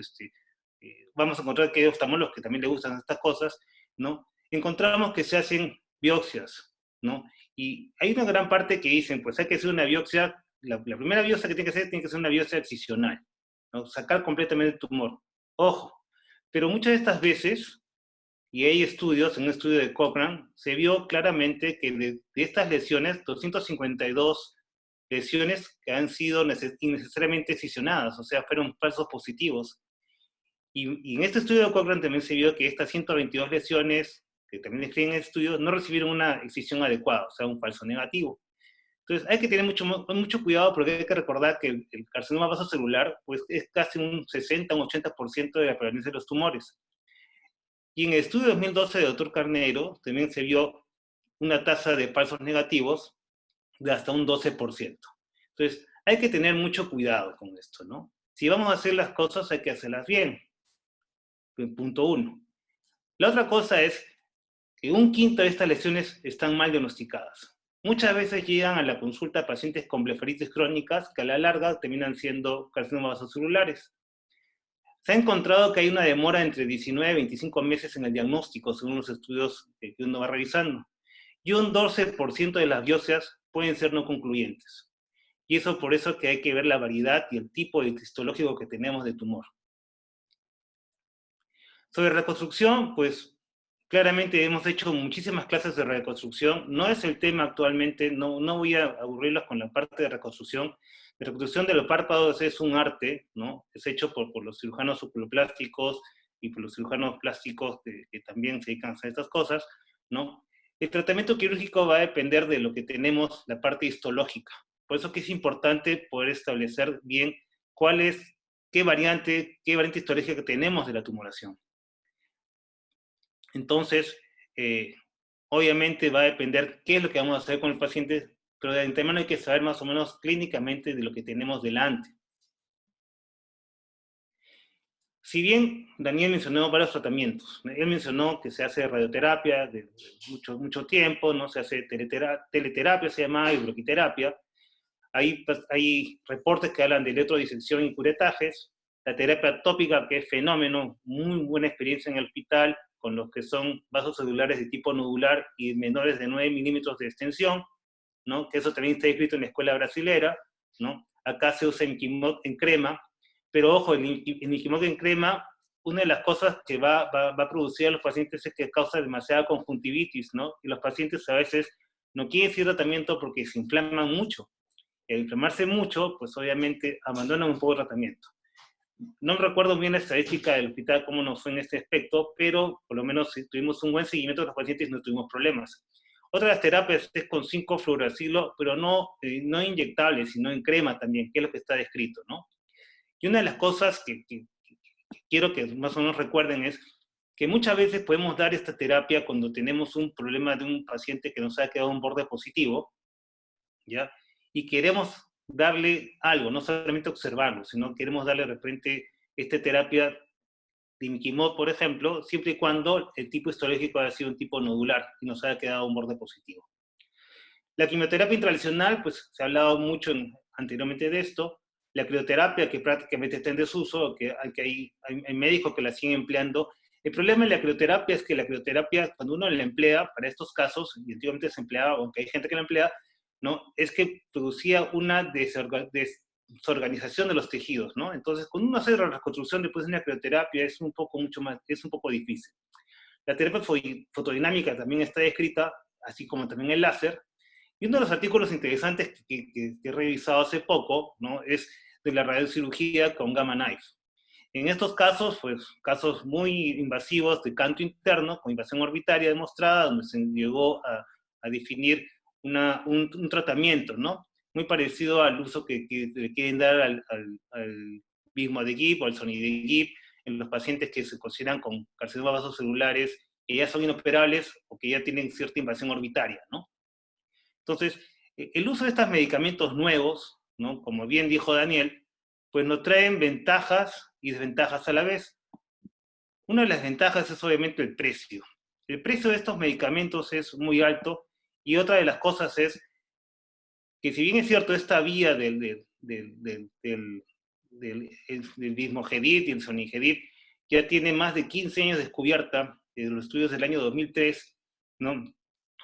vamos a encontrar que hay oftalmólogos que también les gustan estas cosas, ¿no? Encontramos que se hacen biopsias, ¿no? Y hay una gran parte que dicen, pues hay que hacer una biopsia, la primera biopsia que tiene que ser una biopsia excisional, ¿no? Sacar completamente el tumor. Ojo, pero muchas de estas veces, y hay estudios, en un estudio de Cochrane, se vio claramente que de estas lesiones, 252 lesiones que han sido innecesariamente excisionadas, o sea, fueron falsos positivos. Y en este estudio de Cochrane también se vio que estas 122 lesiones, que también escriben en el estudio, no recibieron una excisión adecuada, o sea, un falso negativo. Entonces hay que tener mucho cuidado porque hay que recordar que el carcinoma vasocelular pues, es casi un 60, un 80% de la prevalencia de los tumores. Y en el estudio de 2012 de Dr. Carneiro también se vio una tasa de falsos negativos de hasta un 12%. Entonces hay que tener mucho cuidado con esto, ¿no? Si vamos a hacer las cosas hay que hacerlas bien. Punto 1. La otra cosa es que un quinto de estas lesiones están mal diagnosticadas. Muchas veces llegan a la consulta pacientes con blefaritis crónicas que a la larga terminan siendo carcinomas vasocelulares. Se ha encontrado que hay una demora entre 19 y 25 meses en el diagnóstico, según los estudios que uno va revisando. Y un 12% de las biopsias pueden ser no concluyentes. Y eso por eso que hay que ver la variedad y el tipo de histológico que tenemos de tumor. Sobre reconstrucción, pues Claramente hemos hecho muchísimas clases de reconstrucción, no es el tema actualmente, no voy a aburrirlos con la parte de reconstrucción. La reconstrucción de los párpados es un arte, ¿no? Es hecho por los cirujanos oculoplásticos y por los cirujanos plásticos que también se dedican a estas cosas, ¿no? El tratamiento quirúrgico va a depender de lo que tenemos, la parte histológica. Por eso que es importante poder establecer bien qué variante histológica tenemos de la tumoración. Entonces, obviamente va a depender qué es lo que vamos a hacer con el paciente, pero de antemano hay que saber más o menos clínicamente de lo que tenemos delante. Si bien Daniel mencionó varios tratamientos, él mencionó que se hace radioterapia de mucho tiempo, ¿no? Se hace teleterapia, se llama, y bloquiterapia. Hay reportes que hablan de electrodisección y curetajes, la terapia tópica, que es fenómeno, muy buena experiencia en el hospital, con los que son vasos celulares de tipo nodular y menores de 9 milímetros de extensión, ¿no? Que eso también está escrito en la escuela brasilera, ¿no? Acá se usa Enquimod en crema, pero ojo, el Enquimod en crema, una de las cosas que va a producir a los pacientes es que causa demasiada conjuntivitis, ¿no? Y los pacientes a veces no quieren ese tratamiento porque se inflaman mucho. Y al inflamarse mucho, pues obviamente abandonan un poco el tratamiento. No recuerdo bien la estadística del hospital, cómo nos fue en este aspecto, pero por lo menos tuvimos un buen seguimiento de los pacientes y no tuvimos problemas. Otra de las terapias es con 5-fluoracilo, pero no inyectable, sino en crema también, que es lo que está descrito, ¿no? Y una de las cosas que quiero que más o menos recuerden es que muchas veces podemos dar esta terapia cuando tenemos un problema de un paciente que nos ha quedado un borde positivo, ¿ya? Y queremos darle algo, no solamente observarlo, sino queremos darle de repente esta terapia de Enquimod, por ejemplo, siempre y cuando el tipo histológico haya sido un tipo nodular y nos haya quedado un borde positivo. La quimioterapia intralesional, pues se ha hablado mucho anteriormente de esto. La crioterapia, que prácticamente está en desuso, que hay médicos que la siguen empleando. El problema de la crioterapia es que la crioterapia, cuando uno la emplea, para estos casos, y antiguamente se empleaba, aunque hay gente que la emplea, ¿no? Es que producía una desorganización de los tejidos, ¿no? Entonces, cuando uno hace la reconstrucción después de una crioterapia es un poco difícil. La terapia fotodinámica también está descrita, así como también el láser. Y uno de los artículos interesantes que he revisado hace poco, ¿no? Es de la radiocirugía con Gamma Knife. En estos casos, pues, casos muy invasivos de canto interno, con invasión orbitaria demostrada, donde se llegó a definir un tratamiento, ¿no? Muy parecido al uso que le quieren dar al mismo de Gibb o al Sony de Gibb en los pacientes que se consideran con carcinomas vasocelulares que ya son inoperables o que ya tienen cierta invasión orbitaria, ¿no? Entonces, el uso de estos medicamentos nuevos, ¿no? Como bien dijo Daniel, pues nos traen ventajas y desventajas a la vez. Una de las ventajas es obviamente el precio. El precio de estos medicamentos es muy alto, y otra de las cosas es que, si bien es cierto, esta vía del Vismogedit y el Sonigedit ya tiene más de 15 años descubierta, en los estudios del año 2003, ¿no?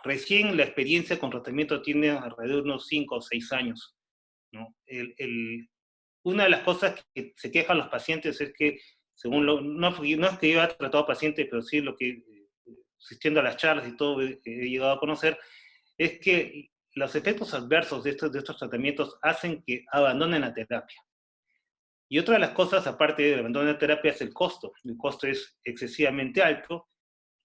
Recién la experiencia con tratamiento tiene alrededor de unos 5 o 6 años, ¿no? Una de las cosas que se quejan los pacientes es que, según no es que yo haya tratado pacientes, pero sí lo que, asistiendo a las charlas y todo, he llegado a conocer, es que los efectos adversos de estos tratamientos hacen que abandonen la terapia. Y otra de las cosas, aparte del abandono de la terapia, es el costo. El costo es excesivamente alto.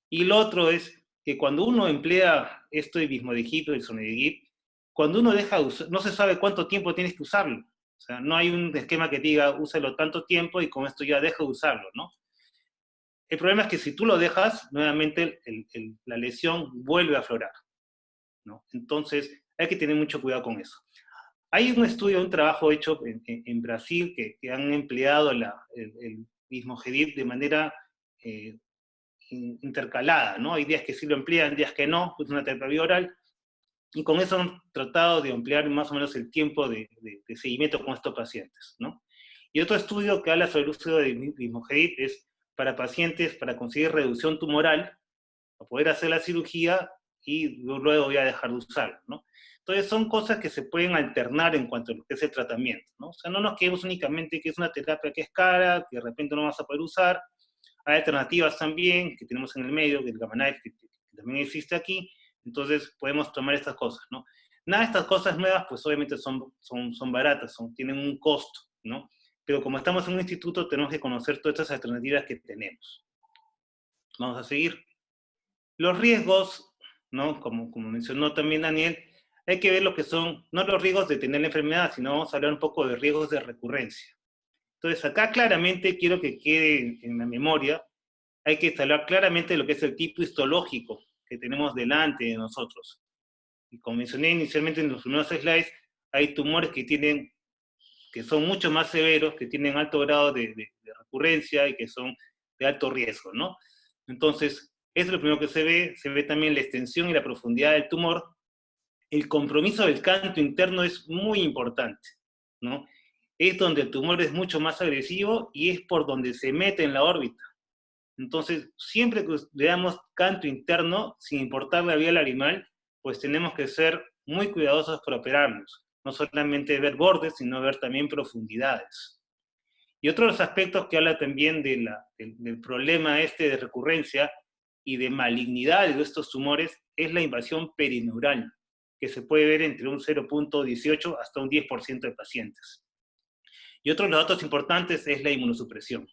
Y lo otro es que cuando uno emplea esto de Vismodegib o el Sonidegib, cuando uno deja de usar, no se sabe cuánto tiempo tienes que usarlo. O sea, no hay un esquema que diga, úsalo tanto tiempo y con esto ya deja de usarlo, ¿no? El problema es que si tú lo dejas, nuevamente la lesión vuelve a aflorar, ¿no? Entonces, hay que tener mucho cuidado con eso. Hay un estudio, un trabajo hecho en Brasil que han empleado el Vismogedit de manera intercalada, ¿no? Hay días que sí lo emplean, días que no, es una terapia oral, y con eso han tratado de ampliar más o menos el tiempo de seguimiento con estos pacientes, ¿no? Y otro estudio que habla sobre el uso de Vismogedit es para pacientes para conseguir reducción tumoral, para poder hacer la cirugía y luego ya dejar de usarlo, ¿no? Entonces son cosas que se pueden alternar en cuanto a lo que es el tratamiento, ¿no? O sea, no nos quedemos únicamente que es una terapia que es cara, que de repente no vas a poder usar. Hay alternativas también que tenemos en el medio, el Gamma Knife, que también existe aquí, entonces podemos tomar estas cosas, ¿no? Nada de estas cosas nuevas, pues obviamente son baratas, tienen un costo, ¿no? Pero como estamos en un instituto, tenemos que conocer todas estas alternativas que tenemos. Vamos a seguir. Los riesgos, ¿no? Como mencionó también Daniel, hay que ver lo que son, no los riesgos de tener la enfermedad, sino vamos a hablar un poco de riesgos de recurrencia. Entonces, acá claramente quiero que quede en la memoria, hay que instalar claramente lo que es el tipo histológico que tenemos delante de nosotros. Y como mencioné inicialmente en los primeros slides, hay tumores que son mucho más severos, que tienen alto grado de recurrencia y que son de alto riesgo, ¿no? Entonces, eso es lo primero que se ve también la extensión y la profundidad del tumor. El compromiso del canto interno es muy importante, ¿no? Es donde el tumor es mucho más agresivo y es por donde se mete en la órbita. Entonces, siempre que le damos canto interno, sin importar la vía lagrimal, pues tenemos que ser muy cuidadosos para operarlos. No solamente ver bordes, sino ver también profundidades. Y otro de los aspectos que habla también del problema de recurrencia y de malignidad de estos tumores es la invasión perineural, que se puede ver entre un 0.18 hasta un 10% de pacientes. Y otro de los datos importantes es la inmunosupresión.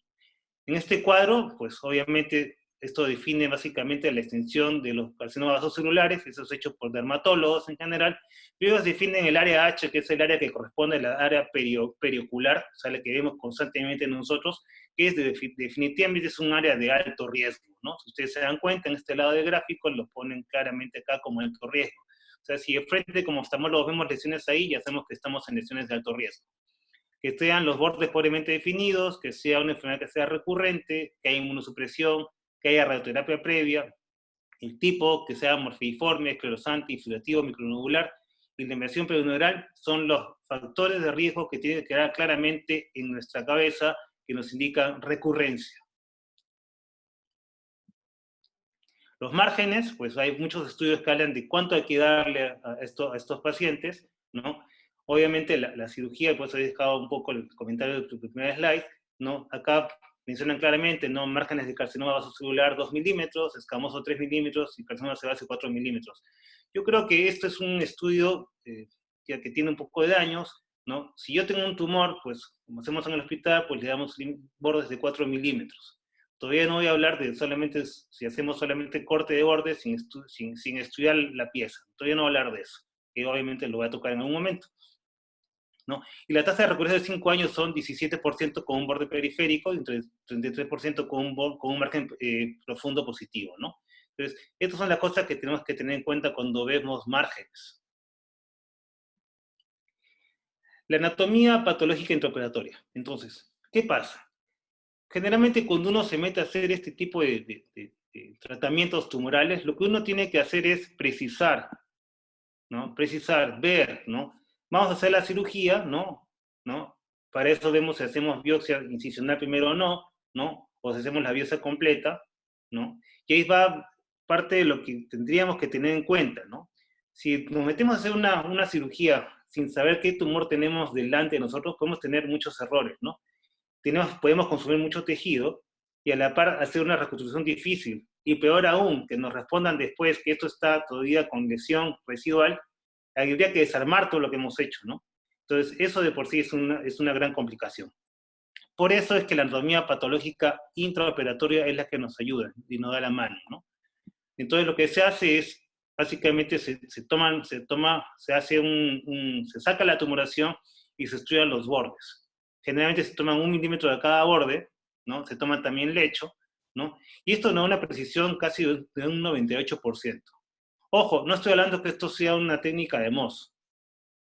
En este cuadro, pues obviamente esto define básicamente la extensión de los carcinomas vasocelulares, eso es hecho por dermatólogos en general, y ellos definen el área H, que es el área que corresponde a la área periocular, o sea, la que vemos constantemente nosotros, que es definitivamente es un área de alto riesgo, ¿no? Si ustedes se dan cuenta, en este lado del gráfico lo ponen claramente acá como alto riesgo. O sea, si de frente como oftalmólogos vemos lesiones ahí, ya sabemos que estamos en lesiones de alto riesgo. Que sean los bordes pobremente definidos, que sea una enfermedad que sea recurrente, que haya inmunosupresión, que haya radioterapia previa, el tipo, que sea morfeiforme, esclerosante, infiltrativo, micronodular, y la invasión perineural son los factores de riesgo que tienen que quedar claramente en nuestra cabeza, que nos indican recurrencia. Los márgenes, pues hay muchos estudios que hablan de cuánto hay que darle a estos pacientes, ¿no? Obviamente la cirugía, pues he dejado un poco el comentario de tu primer slide, ¿no? Acá mencionan claramente, ¿no? Márgenes de carcinoma vasocelular 2 milímetros, escamoso 3 milímetros y carcinoma sebáceo 4 milímetros. Yo creo que esto es un estudio que tiene un poco de daños, ¿no? Si yo tengo un tumor, pues como hacemos en el hospital, pues le damos bordes de 4 milímetros. Todavía no voy a hablar de solamente, si hacemos solamente corte de bordes sin estudiar la pieza. Todavía no voy a hablar de eso, que obviamente lo voy a tocar en algún momento, ¿no? Y la tasa de recurrencia de 5 años son 17% con un borde periférico y 33% con un margen profundo positivo, ¿no? Entonces, estas son las cosas que tenemos que tener en cuenta cuando vemos márgenes. La anatomía patológica intraoperatoria. Entonces, ¿qué pasa? Generalmente cuando uno se mete a hacer este tipo de tratamientos tumorales, lo que uno tiene que hacer es precisar, ¿no? Precisar, ver, ¿no? Vamos a hacer la cirugía, ¿no? Para eso vemos si hacemos biopsia incisional primero o no, o si hacemos la biopsia completa, ¿no? Y ahí va parte de lo que tendríamos que tener en cuenta, ¿no? Si nos metemos a hacer una cirugía sin saber qué tumor tenemos delante de nosotros, podemos tener muchos errores, ¿no? Podemos consumir mucho tejido y a la par hacer una reconstrucción difícil. Y peor aún, que nos respondan después que esto está todavía con lesión residual, habría que desarmar todo lo que hemos hecho, ¿no? Entonces, eso de por sí es una gran complicación. Por eso es que la anatomía patológica intraoperatoria es la que nos ayuda y nos da la mano, ¿no? Entonces, lo que se hace es, básicamente, se saca la tumoración y se estudian los bordes. Generalmente se toman 1 milímetro de cada borde, ¿no? Se toma también lecho, ¿no? Y esto nos da una precisión casi de un 98%. Ojo, no estoy hablando que esto sea una técnica de Mohs.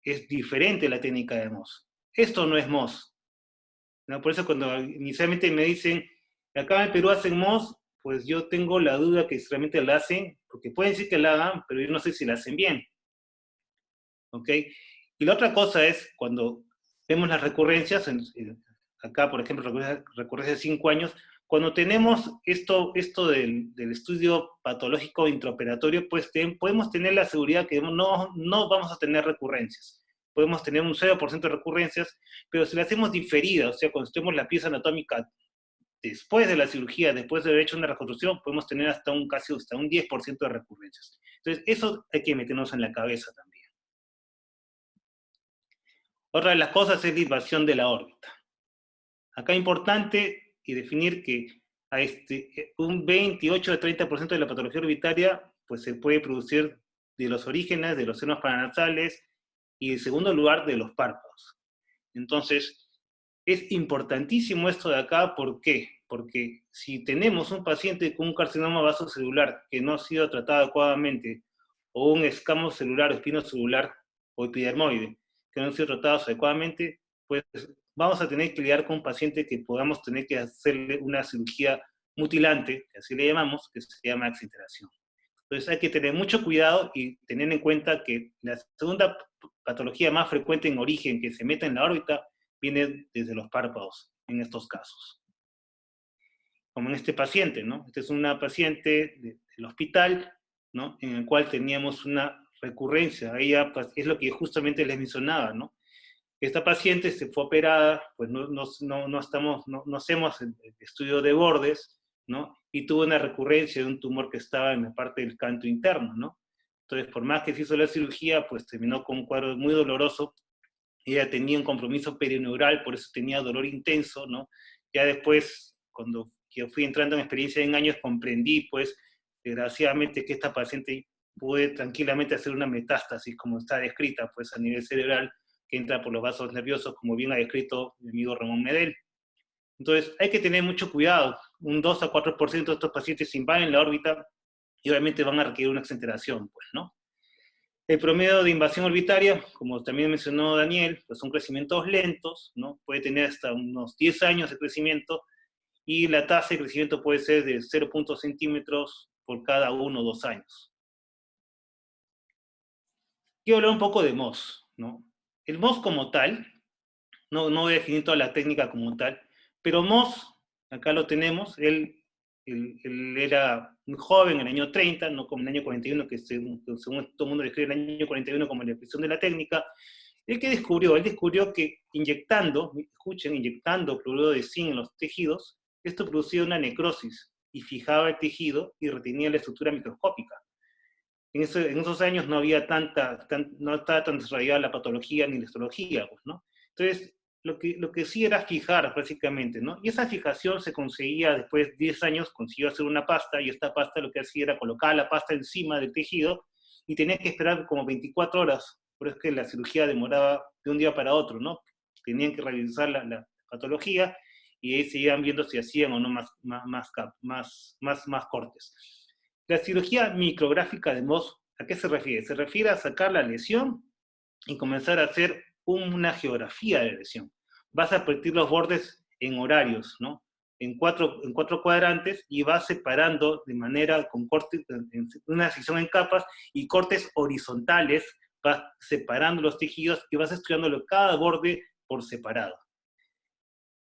Es diferente la técnica de Mohs. Esto no es Mohs, ¿no? Por eso cuando inicialmente me dicen, acá en Perú hacen Mohs, pues yo tengo la duda que si realmente la hacen, porque pueden decir que la hagan, pero yo no sé si la hacen bien. ¿Ok? Y la otra cosa es, cuando vemos las recurrencias, acá por ejemplo, recurrencia de 5 años, cuando tenemos esto del estudio patológico intraoperatorio, pues podemos tener la seguridad que no vamos a tener recurrencias. Podemos tener un 0% de recurrencias, pero si la hacemos diferida, o sea, cuando tenemos la pieza anatómica después de la cirugía, después de haber hecho una reconstrucción, podemos tener casi hasta un 10% de recurrencias. Entonces, eso hay que meternos en la cabeza también. Otra de las cosas es la invasión de la órbita. Acá es importante definir que un 28 a 30% de la patología orbitaria pues, se puede producir de los orígenes de los senos paranasales y, en segundo lugar, de los párpados. Entonces, es importantísimo esto de acá, ¿por qué? Porque si tenemos un paciente con un carcinoma vasocelular que no ha sido tratado adecuadamente, o un escamo celular o espinocelular o epidermoide que no han sido tratados adecuadamente, pues vamos a tener que lidiar con un paciente que podamos tener que hacerle una cirugía mutilante, que así le llamamos, que se llama exenteración. Entonces hay que tener mucho cuidado y tener en cuenta que la segunda patología más frecuente en origen que se mete en la órbita viene desde los párpados, en estos casos. Como en este paciente, ¿no? Esta es una paciente del hospital, ¿no? En el cual teníamos una recurrencia. Ella, pues, es lo que justamente les mencionaba, ¿no? Esta paciente se fue operada, pues no hacemos el estudio de bordes, ¿no? Y tuvo una recurrencia de un tumor que estaba en la parte del canto interno, ¿no? Entonces, por más que se hizo la cirugía, pues terminó con un cuadro muy doloroso. Ella tenía un compromiso perineural, por eso tenía dolor intenso, ¿no? Ya después, cuando yo fui entrando en experiencia en años, comprendí, pues, desgraciadamente, que esta paciente puede tranquilamente hacer una metástasis, como está descrita, pues, a nivel cerebral, que entra por los vasos nerviosos, como bien ha descrito mi amigo Ramón Medel. Entonces, hay que tener mucho cuidado. Un 2 a 4% de estos pacientes invaden la órbita y obviamente van a requerir una exenteración, pues, ¿no? El promedio de invasión orbitaria, como también mencionó Daniel, pues son crecimientos lentos, ¿no? Puede tener hasta unos 10 años de crecimiento, y la tasa de crecimiento puede ser de 0,0 centímetros por cada 1 o 2 años. Quiero hablar un poco de MOS, ¿no? El MOS como tal, no voy a definir toda la técnica como tal, pero MOS, acá lo tenemos, él era muy joven, en el año 30, no como en el año 41, que según todo el mundo describe el año 41 como la descripción de la técnica. ¿Él qué descubrió? Él descubrió que inyectando cloruro de zinc en los tejidos, esto producía una necrosis y fijaba el tejido y retenía la estructura microscópica. En esos años no estaba tan desarrollada la patología ni la histología, pues, ¿no? Entonces, lo que sí era fijar, básicamente, ¿no? Y esa fijación se conseguía después de 10 años, consiguió hacer una pasta, y esta pasta lo que hacía era colocar la pasta encima del tejido, y tenía que esperar como 24 horas, por eso es que la cirugía demoraba de un día para otro, ¿no? Tenían que revisar la patología, y ahí se iban viendo si hacían o no más cortes. La cirugía micrográfica de MOS, ¿a qué se refiere? Se refiere a sacar la lesión y comenzar a hacer una geografía de la lesión. Vas a partir los bordes en horarios, ¿no? En cuatro cuadrantes, y vas separando de manera con cortes, una sección en capas y cortes horizontales, vas separando los tejidos y vas estudiándolo cada borde por separado.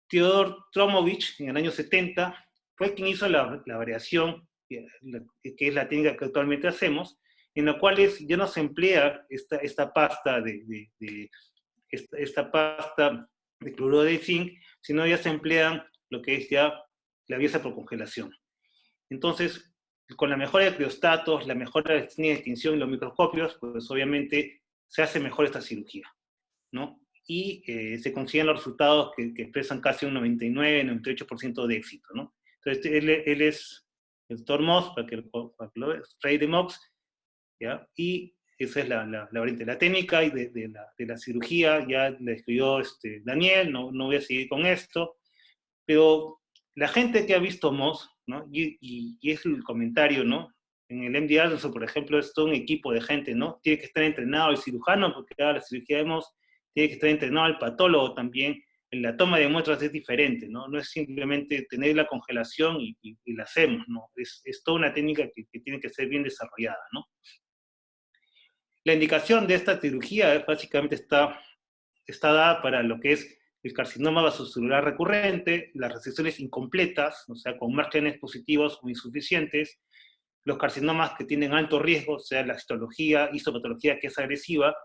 Theodor Tromovich, en el año 70, fue quien hizo la variación, que es la técnica que actualmente hacemos, en la cual ya no se emplea esta pasta de cloruro de zinc, sino ya se emplean lo que es ya la biopsia por congelación. Entonces, con la mejora de criostatos, la mejora de la distinción y los microscopios, pues obviamente se hace mejor esta cirugía, ¿no? Y se consiguen los resultados que expresan casi un 99-98% de éxito, ¿no? Entonces, él es el doctor Moss, para que lo vean, Ray de Mox, ¿ya? Y esa es la variante. La técnica y de la cirugía ya la escribió Daniel, no voy a seguir con esto, pero la gente que ha visto MOS, ¿no? Y es el comentario, ¿no? En el MD Anderson, por ejemplo, es todo un equipo de gente, ¿no? Tiene que estar entrenado el cirujano, porque la cirugía de MOS, tiene que estar entrenado el patólogo también. En la toma de muestras es diferente, ¿no? No es simplemente tener la congelación y la hacemos, ¿no? Es toda una técnica que tiene que ser bien desarrollada, ¿no? La indicación de esta cirugía básicamente está dada para lo que es el carcinoma vasocelular recurrente, las resecciones incompletas, o sea, con márgenes positivos o insuficientes, los carcinomas que tienen alto riesgo, o sea, la histología, histopatología que es agresiva,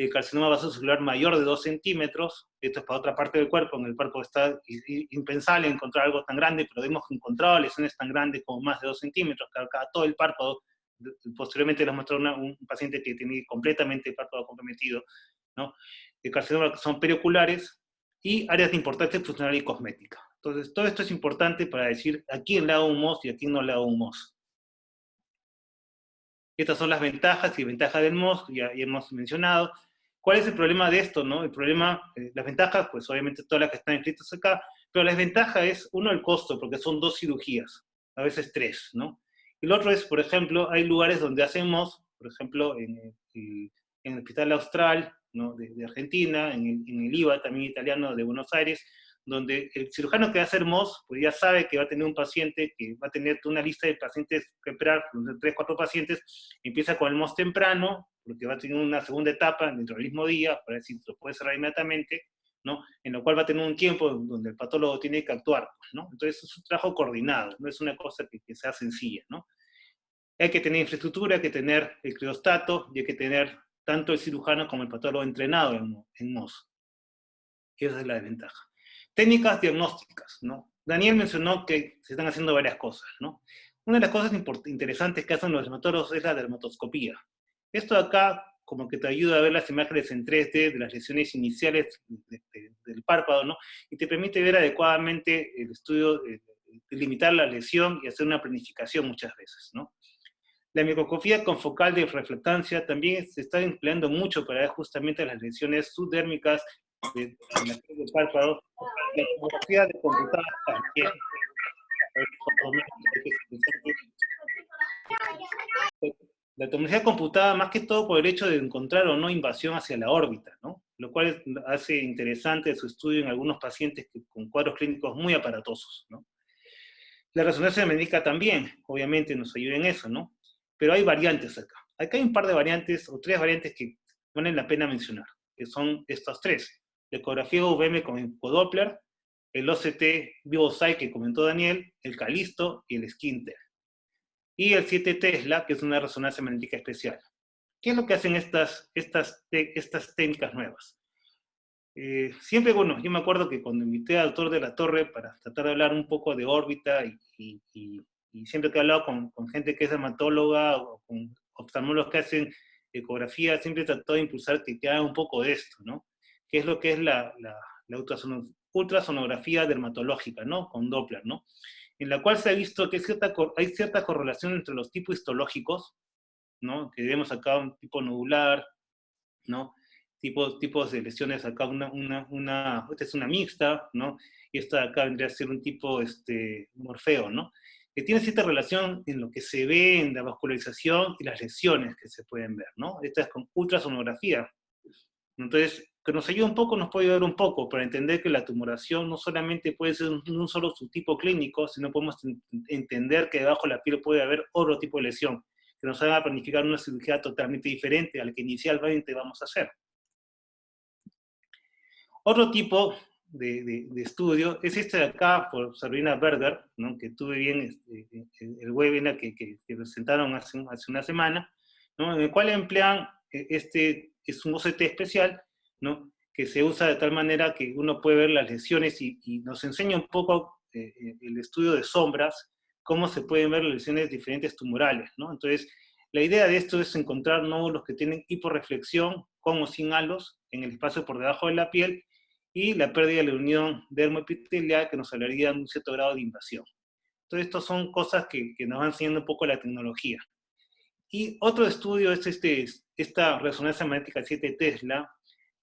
el carcinoma vasocelular mayor de 2 centímetros, esto es para otra parte del cuerpo, en el cuerpo está impensable encontrar algo tan grande, pero hemos encontrado lesiones tan grandes como más de 2 centímetros, cada todo el párpado. Posteriormente les mostró un paciente que tenía completamente el párpado comprometido, ¿no? El carcinoma son perioculares y áreas de importancia funcional y cosmética. Entonces, todo esto es importante para decir a quién le hago un MOS y a quién no le hago un MOS. Estas son las ventajas y ventajas del MOS, ya hemos mencionado. ¿Cuál es el problema de esto, no? El problema, las ventajas, pues obviamente todas las que están escritas acá, pero la desventaja es, uno, el costo, porque son 2 cirugías, a veces 3, ¿no? Y lo otro es, por ejemplo, hay lugares donde hacen MOS, por ejemplo, en el Hospital Austral, ¿no? de Argentina, en el IVA, también italiano, de Buenos Aires, donde el cirujano que va a hacer MOS, pues ya sabe que va a tener un paciente, que va a tener una lista de pacientes que esperar, 3, 4 pacientes, empieza con el MOS temprano, porque va a tener una segunda etapa dentro del mismo día, para decir, lo puede cerrar inmediatamente, ¿no? En lo cual va a tener un tiempo donde el patólogo tiene que actuar, ¿no? Entonces es un trabajo coordinado, no es una cosa que sea sencilla, ¿no? Hay que tener infraestructura, hay que tener el criostato, y hay que tener tanto el cirujano como el patólogo entrenado en MOS. Esa es la desventaja. Técnicas diagnósticas, ¿no? Daniel mencionó que se están haciendo varias cosas, ¿no? Una de las cosas interesantes que hacen los dermatólogos es la dermatoscopía. Esto de acá como que te ayuda a ver las imágenes en 3D de las lesiones iniciales del párpado, ¿no? Y te permite ver adecuadamente el estudio, limitar la lesión y hacer una planificación muchas veces, ¿no? La microscopía confocal de reflectancia también se está empleando mucho para ver justamente las lesiones subdérmicas del párpado. La tomografía de computadora también. La tomografía computada más que todo por el hecho de encontrar o no invasión hacia la órbita, ¿no? Lo cual hace interesante su estudio en algunos pacientes con cuadros clínicos muy aparatosos, ¿no? La resonancia magnética también, obviamente, nos ayuda en eso, ¿no? Pero hay variantes acá. Acá hay un par de variantes, o 3 variantes que valen la pena mencionar, que son estos 3. La ecografía UVM con enfodoppler, el OCT VivoSight que comentó Daniel, el Calisto y el Skinter. Y el 7 Tesla, que es una resonancia magnética especial. ¿Qué es lo que hacen estas técnicas nuevas? Siempre, bueno, yo me acuerdo que cuando invité al doctor de la Torre para tratar de hablar un poco de órbita y siempre que he hablado con gente que es dermatóloga o con oftalmólogos que hacen ecografía, siempre he tratado de impulsar que hagan un poco de esto, ¿no? Que es lo que es la ultrasonografía dermatológica, ¿no? Con Doppler, ¿no? En la cual se ha visto que hay cierta correlación entre los tipos histológicos, ¿no? Que vemos acá un tipo nodular, ¿no? Tipos de lesiones, acá esta es una mixta, ¿no? Y esta de acá vendría a ser un tipo morfeo, ¿no? Que tiene cierta relación en lo que se ve en la vascularización y las lesiones que se pueden ver, ¿no? Esta es con ultrasonografía. Entonces, que nos ayuda un poco, nos puede ayudar un poco para entender que la tumoración no solamente puede ser un solo subtipo clínico, sino podemos entender que debajo de la piel puede haber otro tipo de lesión, que nos haga planificar una cirugía totalmente diferente a la que inicialmente vamos a hacer. Otro tipo de estudio es este de acá, por Sabrina Berger, ¿no? Que tuve bien el webinar que presentaron hace una semana, ¿no? En el cual emplean, es un OCT especial, ¿no? Que se usa de tal manera que uno puede ver las lesiones y nos enseña un poco el estudio de sombras, cómo se pueden ver las lesiones diferentes tumorales, ¿no? Entonces, la idea de esto es encontrar nódulos que tienen hiporreflexión con o sin halos en el espacio por debajo de la piel, y la pérdida de la unión dermoepitelial que nos hablaría de un cierto grado de invasión. Entonces, estas son cosas que nos van enseñando un poco la tecnología. Y otro estudio es esta resonancia magnética 7 Tesla,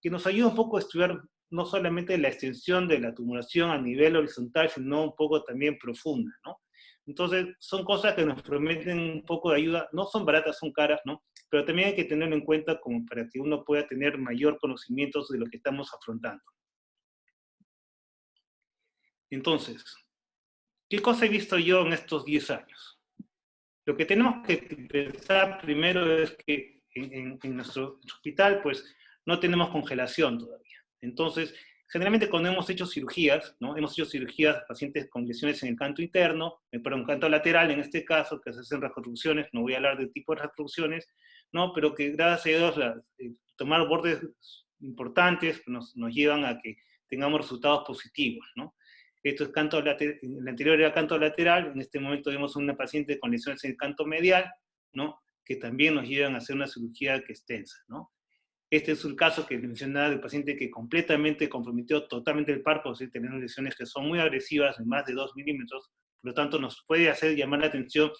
que nos ayuda un poco a estudiar no solamente la extensión de la tumoración a nivel horizontal, sino un poco también profunda, ¿no? Entonces, son cosas que nos prometen un poco de ayuda, no son baratas, son caras, ¿no? Pero también hay que tenerlo en cuenta como para que uno pueda tener mayor conocimiento de lo que estamos afrontando. Entonces, ¿qué cosa he visto yo en estos 10 años? Lo que tenemos que pensar primero es que en nuestro hospital, pues, no tenemos congelación todavía. Entonces, generalmente cuando hemos hecho cirugías, ¿no? Hemos hecho cirugías a pacientes con lesiones en el canto interno, perdón, canto lateral en este caso, que se hacen reconstrucciones, no voy a hablar de tipo de reconstrucciones, ¿no? Pero que gracias a Dios tomar bordes importantes nos llevan a que tengamos resultados positivos, ¿no? Esto es canto lateral, en el anterior era canto lateral, en este momento vemos una paciente con lesiones en el canto medial, ¿no? Que también nos llevan a hacer una cirugía que extensa, ¿no? Este es un caso que mencionaba del paciente que completamente comprometió totalmente el párpado, ¿sí? Teniendo lesiones que son muy agresivas, de más de 2 milímetros, por lo tanto nos puede hacer llamar la atención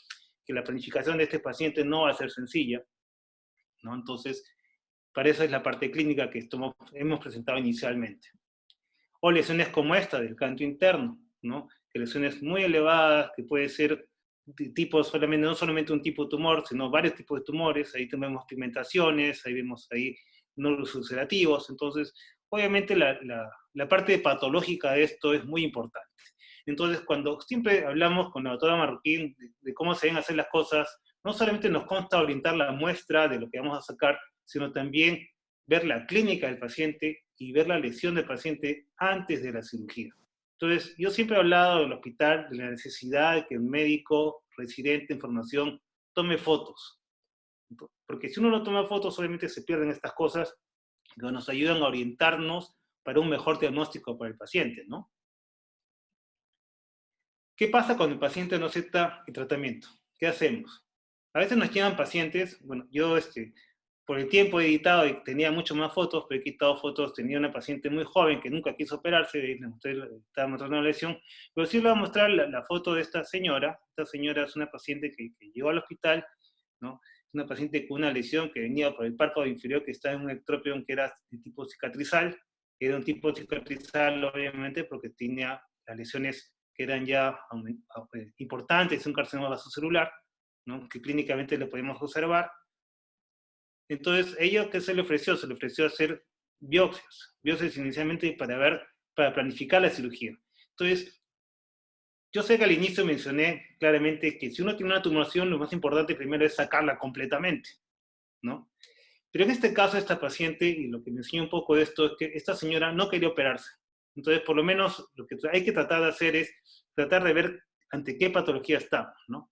que la planificación de este paciente no va a ser sencilla, ¿no? Entonces, para eso es la parte clínica que hemos presentado inicialmente. O lesiones como esta del canto interno, ¿no? Que lesiones muy elevadas, que puede ser tipo solamente, no solamente un tipo de tumor, sino varios tipos de tumores. Ahí tenemos pigmentaciones, ahí vemos ahí nódulos ulcerativos. Entonces, obviamente la parte patológica de esto es muy importante. Entonces, cuando siempre hablamos con la doctora Marroquín de cómo se deben hacer las cosas, no solamente nos consta orientar la muestra de lo que vamos a sacar, sino también ver la clínica del paciente y ver la lesión del paciente antes de la cirugía. Entonces, yo siempre he hablado del hospital de la necesidad de que el médico residente en formación tome fotos. Porque si uno no toma fotos, obviamente se pierden estas cosas que nos ayudan a orientarnos para un mejor diagnóstico para el paciente, ¿no? ¿Qué pasa cuando el paciente no acepta el tratamiento? ¿Qué hacemos? A veces nos llegan pacientes, bueno, yo por el tiempo he editado y tenía mucho más fotos, pero he quitado fotos, tenía una paciente muy joven que nunca quiso operarse, estaba mostrando una lesión, pero sí le voy a mostrar la foto de esta señora. Esta señora es una paciente que llegó al hospital, ¿no? Es una paciente con una lesión que venía por el párpado inferior, que está en un ectropion que era de tipo cicatrizal, era un tipo cicatrizal obviamente porque tenía las lesiones que eran ya importantes, un carcinoma vasocelular, ¿no? Que clínicamente lo podemos observar. Entonces, ¿ella qué se le ofreció? Se le ofreció hacer biopsias inicialmente para planificar la cirugía. Entonces, yo sé que al inicio mencioné claramente que si uno tiene una tumoración, lo más importante primero es sacarla completamente, ¿no? Pero en este caso, esta paciente, y lo que me enseña un poco de esto, es que esta señora no quería operarse. Entonces, por lo menos, lo que hay que tratar de hacer es tratar de ver ante qué patología estamos, ¿no?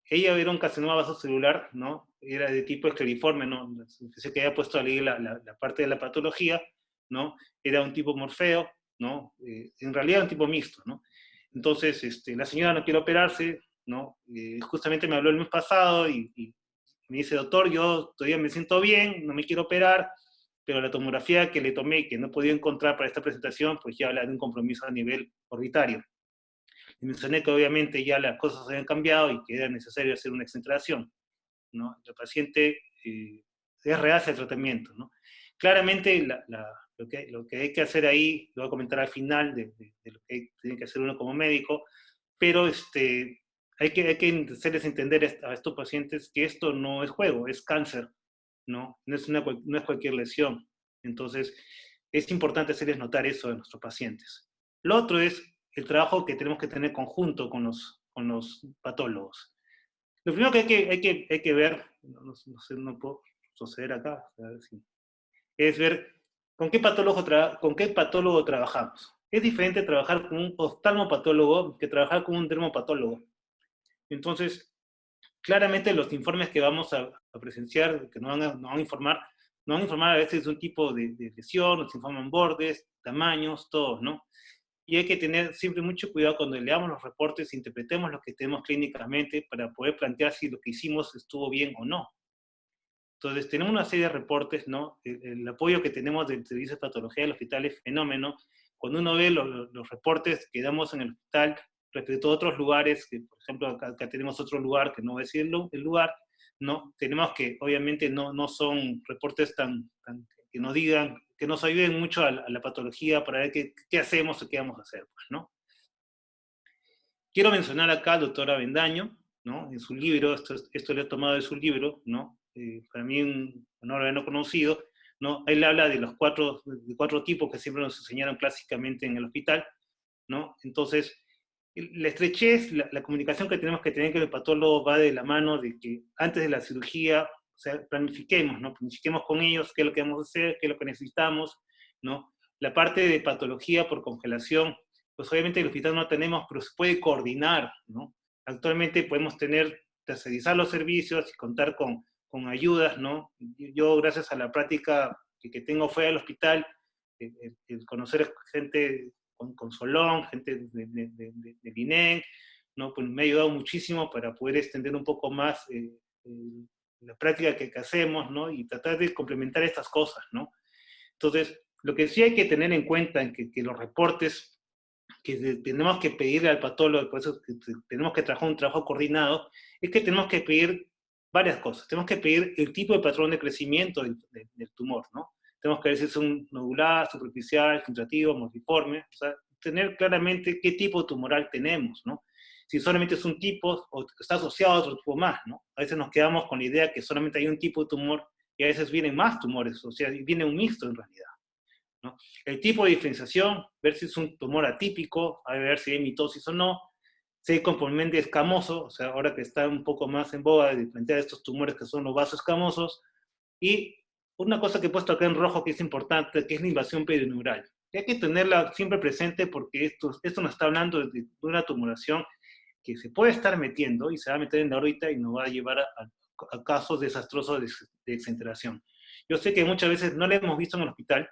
Ella era un carcinoma vasocelular, ¿no? Era de tipo escleriforme, ¿no? Sé que había puesto ahí la parte de la patología, ¿no? Era un tipo Morfeo, ¿no? En realidad un tipo mixto, ¿no? Entonces, la señora no quiere operarse, ¿no? Justamente me habló el mes pasado y me dice, doctor, yo todavía me siento bien, no me quiero operar, pero la tomografía que le tomé, que no podía encontrar para esta presentación, pues ya habla de un compromiso a nivel orbitario. Y mencioné que obviamente ya las cosas habían cambiado y que era necesario hacer una excentración, ¿no? El paciente es reacio al tratamiento, ¿no? Claramente lo que hay que hacer ahí, lo voy a comentar al final de lo que tiene que hacer uno como médico, pero hay que hacerles entender a estos pacientes que esto no es juego, es cáncer, ¿no? No es cualquier lesión. Entonces, es importante hacerles notar eso a nuestros pacientes. Lo otro es el trabajo que tenemos que tener conjunto con los patólogos. Lo primero que hay que ver, no sé, no puedo proceder acá, a ver si, es ver con qué patólogo trabajamos. Es diferente trabajar con un oftalmopatólogo que trabajar con un dermopatólogo. Entonces, claramente los informes que vamos a presenciar, que nos van a informar a veces de un tipo de lesión, nos informan bordes, tamaños, todos, ¿no? Y hay que tener siempre mucho cuidado cuando leamos los reportes, interpretemos lo que tenemos clínicamente para poder plantear si lo que hicimos estuvo bien o no. Entonces, tenemos una serie de reportes, ¿no? El apoyo que tenemos del Servicio de Patología del hospital es fenómeno. Cuando uno ve los reportes que damos en el hospital respecto a otros lugares, que por ejemplo acá tenemos otro lugar, que no voy a decir el lugar, ¿no? Tenemos que, obviamente, no son reportes tan que nos digan, que nos ayuden mucho a la patología para ver qué hacemos o qué vamos a hacer, pues, ¿no? Quiero mencionar acá al doctor Avendaño, ¿no? En su libro, esto lo he tomado de su libro, ¿no? Para mí un honor haberlo conocido, ¿no? Él habla de los cuatro tipos que siempre nos enseñaron clásicamente en el hospital, ¿no? Entonces, la estrechez, la comunicación que tenemos que tener con el patólogo va de la mano de que antes de la cirugía, o sea, planifiquemos, ¿no? Planifiquemos con ellos qué es lo que vamos a hacer, qué es lo que necesitamos, ¿no? La parte de patología por congelación, pues obviamente en el hospital no tenemos, pero se puede coordinar, ¿no? Actualmente podemos tercerizar los servicios y contar con con ayudas, ¿no? Yo, gracias a la práctica que tengo fuera del hospital, el conocer gente con Solón, gente del INEN, ¿no? Pues me ha ayudado muchísimo para poder extender un poco más la práctica que hacemos, ¿no? Y tratar de complementar estas cosas, ¿no? Entonces, lo que sí hay que tener en cuenta es que los reportes que tenemos que pedirle al patólogo, por eso tenemos que trabajar un trabajo coordinado, es que tenemos que pedir varias cosas. Tenemos que pedir el tipo de patrón de crecimiento del tumor, ¿no? Tenemos que ver si es un nodular, superficial, filtrativo, multiforme, o sea, tener claramente qué tipo tumoral tenemos, ¿no? Si solamente es un tipo o está asociado a otro tipo más, ¿no? A veces nos quedamos con la idea que solamente hay un tipo de tumor y a veces vienen más tumores, o sea, viene un mixto en realidad, ¿no? El tipo de diferenciación, ver si es un tumor atípico, a ver si hay mitosis o no, si hay componente escamoso, o sea, ahora que está un poco más en boga de plantear estos tumores que son los vasos escamosos, y una cosa que he puesto acá en rojo que es importante, que es la invasión perineural. Y hay que tenerla siempre presente porque esto nos está hablando de una tumoración que se puede estar metiendo y se va a meter en la órbita y nos va a llevar a casos desastrosos de exenteración. Yo sé que muchas veces no la hemos visto en el hospital,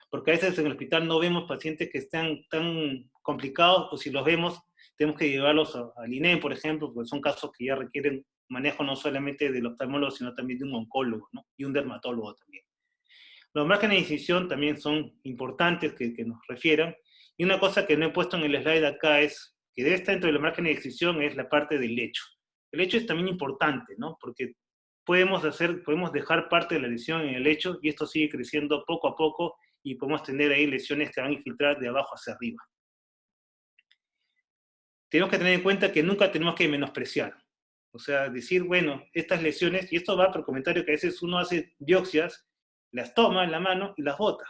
porque a veces en el hospital no vemos pacientes que están tan complicados, o si los vemos, tenemos que llevarlos al INEM, por ejemplo, porque son casos que ya requieren manejo no solamente del oftalmólogo, sino también de un oncólogo, ¿no? Y un dermatólogo también. Los márgenes de decisión también son importantes que nos refieran, y una cosa que no he puesto en el slide acá es que debe estar dentro de los márgenes de decisión es la parte del lecho. El lecho es también importante, ¿no? Porque podemos dejar parte de la lesión en el lecho y esto sigue creciendo poco a poco y podemos tener ahí lesiones que van a infiltrar de abajo hacia arriba. Tenemos que tener en cuenta que nunca tenemos que menospreciar. O sea, decir, bueno, estas lesiones, y esto va por comentario que a veces uno hace biopsias, las toma en la mano y las bota.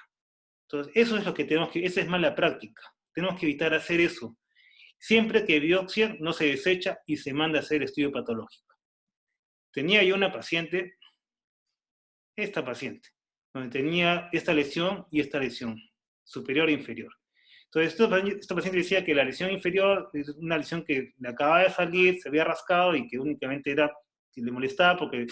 Entonces, eso es lo que tenemos que, esa es mala práctica. Tenemos que evitar hacer eso. Siempre que biopsia no se desecha y se manda a hacer estudio patológico. Tenía yo una paciente, esta paciente, donde tenía esta lesión y esta lesión, superior e inferior. Entonces, esta paciente decía que la lesión inferior es una lesión que le acababa de salir, se había rascado y que únicamente era, que le molestaba porque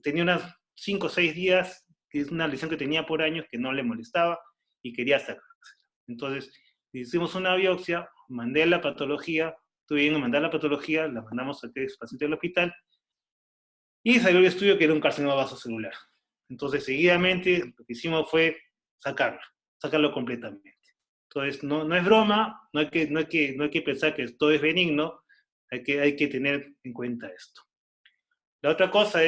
tenía unas 5 o 6 días, que es una lesión que tenía por años que no le molestaba y quería sacarse. Entonces, hicimos una biopsia, mandé la patología, estuve bien a mandar la patología, la mandamos a este paciente al hospital y salió el estudio que era un carcinoma vasocelular. Entonces, seguidamente, lo que hicimos fue sacarlo completamente. Entonces, no es broma, no hay que pensar que todo es benigno, hay que tener en cuenta esto. La otra cosa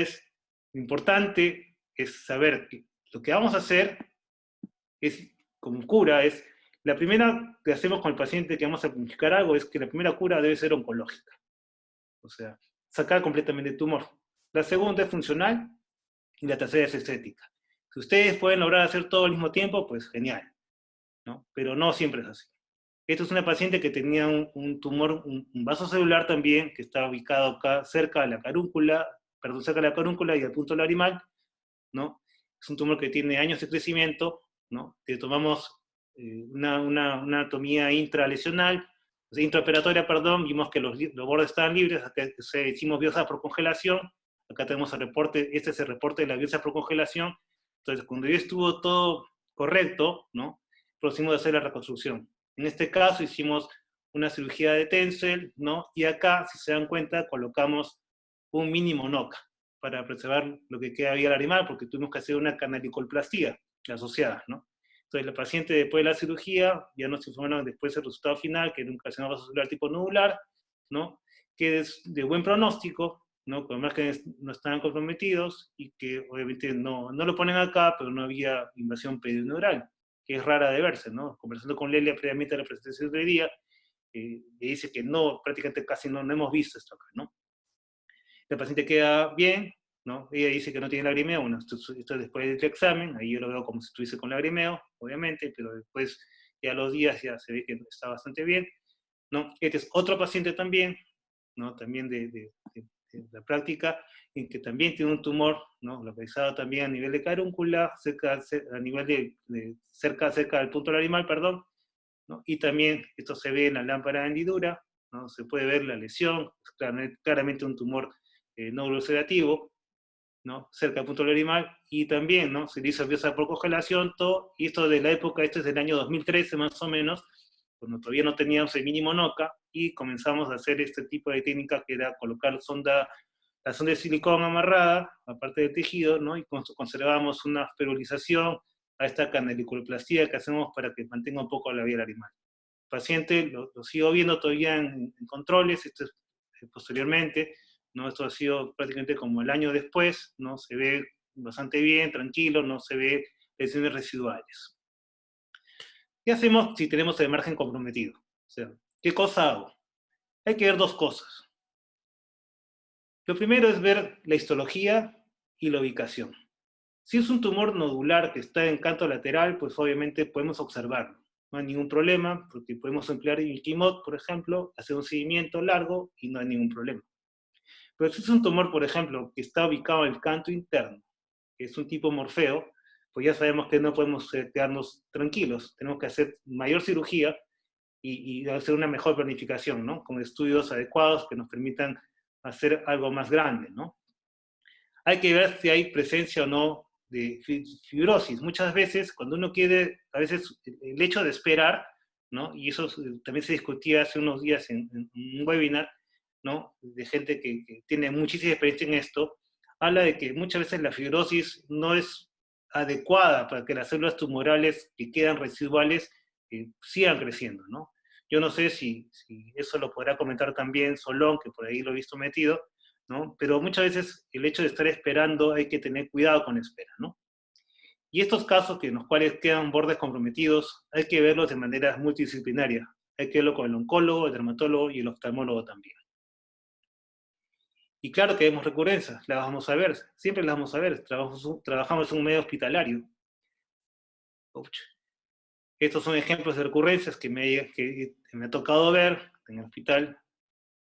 importante es saber que lo que vamos a hacer es, como cura, es, la primera que hacemos con el paciente que vamos a planificar algo es que la primera cura debe ser oncológica. O sea, sacar completamente el tumor. La segunda es funcional y la tercera es estética. Si ustedes pueden lograr hacer todo al mismo tiempo, pues genial, ¿no? Pero no siempre es así. Esta es una paciente que tenía un tumor, un vaso celular también, que está ubicado acá cerca de la carúncula, cerca de la carúncula y al punto lagrimal, ¿no? Es un tumor que tiene años de crecimiento, ¿no? Que tomamos una anatomía intralesional, intraoperatoria, perdón, vimos que los bordes estaban libres, acá hicimos biopsia por congelación, acá tenemos el reporte, este es el reporte de la biopsia por congelación. Entonces, cuando ya estuvo todo correcto, ¿no? Procedimos a hacer la reconstrucción. En este caso hicimos una cirugía de Tencel, ¿no? Y acá, si se dan cuenta, colocamos un mínimo NOCA para preservar lo que queda vía lagrimal, porque tuvimos que hacer una canalicolplastía asociada, ¿no? Entonces, la paciente después de la cirugía, ya nos informaron después el resultado final, que era un carcinoma vasocelular tipo nodular, ¿no? Que es de buen pronóstico, ¿no? Con márgenes no estaban comprometidos y que obviamente no lo ponen acá, pero no había invasión perineural, que es rara de verse, ¿no? Conversando con Lelia previamente a la presentación de hoy día, le dice que no, prácticamente casi no hemos visto esto acá, ¿no? La paciente queda bien, ¿no? Ella dice que no tiene lagrimeo, bueno, esto después del examen, ahí yo lo veo como si estuviese con lagrimeo, obviamente, pero después, ya a los días, ya se ve que está bastante bien, ¿no? Este es otro paciente también, ¿no? También de la práctica, en que también tiene un tumor, ¿no? Localizado también a nivel de carúncula, a nivel cerca del punto lagrimal, perdón, ¿no? Y también esto se ve en la lámpara de hendidura, ¿no? Se puede ver la lesión, claramente un tumor nódulo sedativo, ¿no? Cerca del punto lorimal, y también, ¿no? Se hizo pieza por congelación, todo, y esto de la época, esto es del año 2013 más o menos, cuando todavía no teníamos el mínimo NOCA, y comenzamos a hacer este tipo de técnica que era colocar la sonda de silicón amarrada, aparte del tejido, ¿no? Y conservamos una ferulización a esta canaliculoplastía que hacemos para que mantenga un poco la vía larimal. El paciente lo sigo viendo todavía en controles, esto es posteriormente, ¿no? Esto ha sido prácticamente como el año después, ¿no? Se ve bastante bien, tranquilo, no se ve lesiones residuales. ¿Qué hacemos si tenemos el margen comprometido? O sea, ¿qué cosa hago? Hay que ver dos cosas. Lo primero es ver la histología y la ubicación. Si es un tumor nodular que está en canto lateral, pues obviamente podemos observarlo. No hay ningún problema, porque podemos emplear el Kimod, por ejemplo, hacer un seguimiento largo y no hay ningún problema. Pero si es un tumor, por ejemplo, que está ubicado en el canto interno, que es un tipo morfeo, pues ya sabemos que no podemos quedarnos tranquilos. Tenemos que hacer mayor cirugía y hacer una mejor planificación, ¿no? Con estudios adecuados que nos permitan hacer algo más grande, ¿no? Hay que ver si hay presencia o no de fibrosis. Muchas veces, cuando uno quiere, a veces el hecho de esperar, ¿no? Y eso también se discutía hace unos días en un webinar, ¿no? De gente que tiene muchísima experiencia en esto, habla de que muchas veces la fibrosis no es adecuada para que las células tumorales que quedan residuales sigan creciendo, ¿no? Yo no sé si eso lo podrá comentar también Solón, que por ahí lo he visto metido, ¿no? Pero muchas veces el hecho de estar esperando hay que tener cuidado con la espera, ¿no? Y estos casos en los cuales quedan bordes comprometidos, hay que verlos de manera multidisciplinaria. Hay que verlo con el oncólogo, el dermatólogo y el oftalmólogo también. Y claro que vemos recurrencias, las vamos a ver, siempre las vamos a ver. Trabajamos en un medio hospitalario. Estos son ejemplos de recurrencias que me ha tocado ver en el hospital,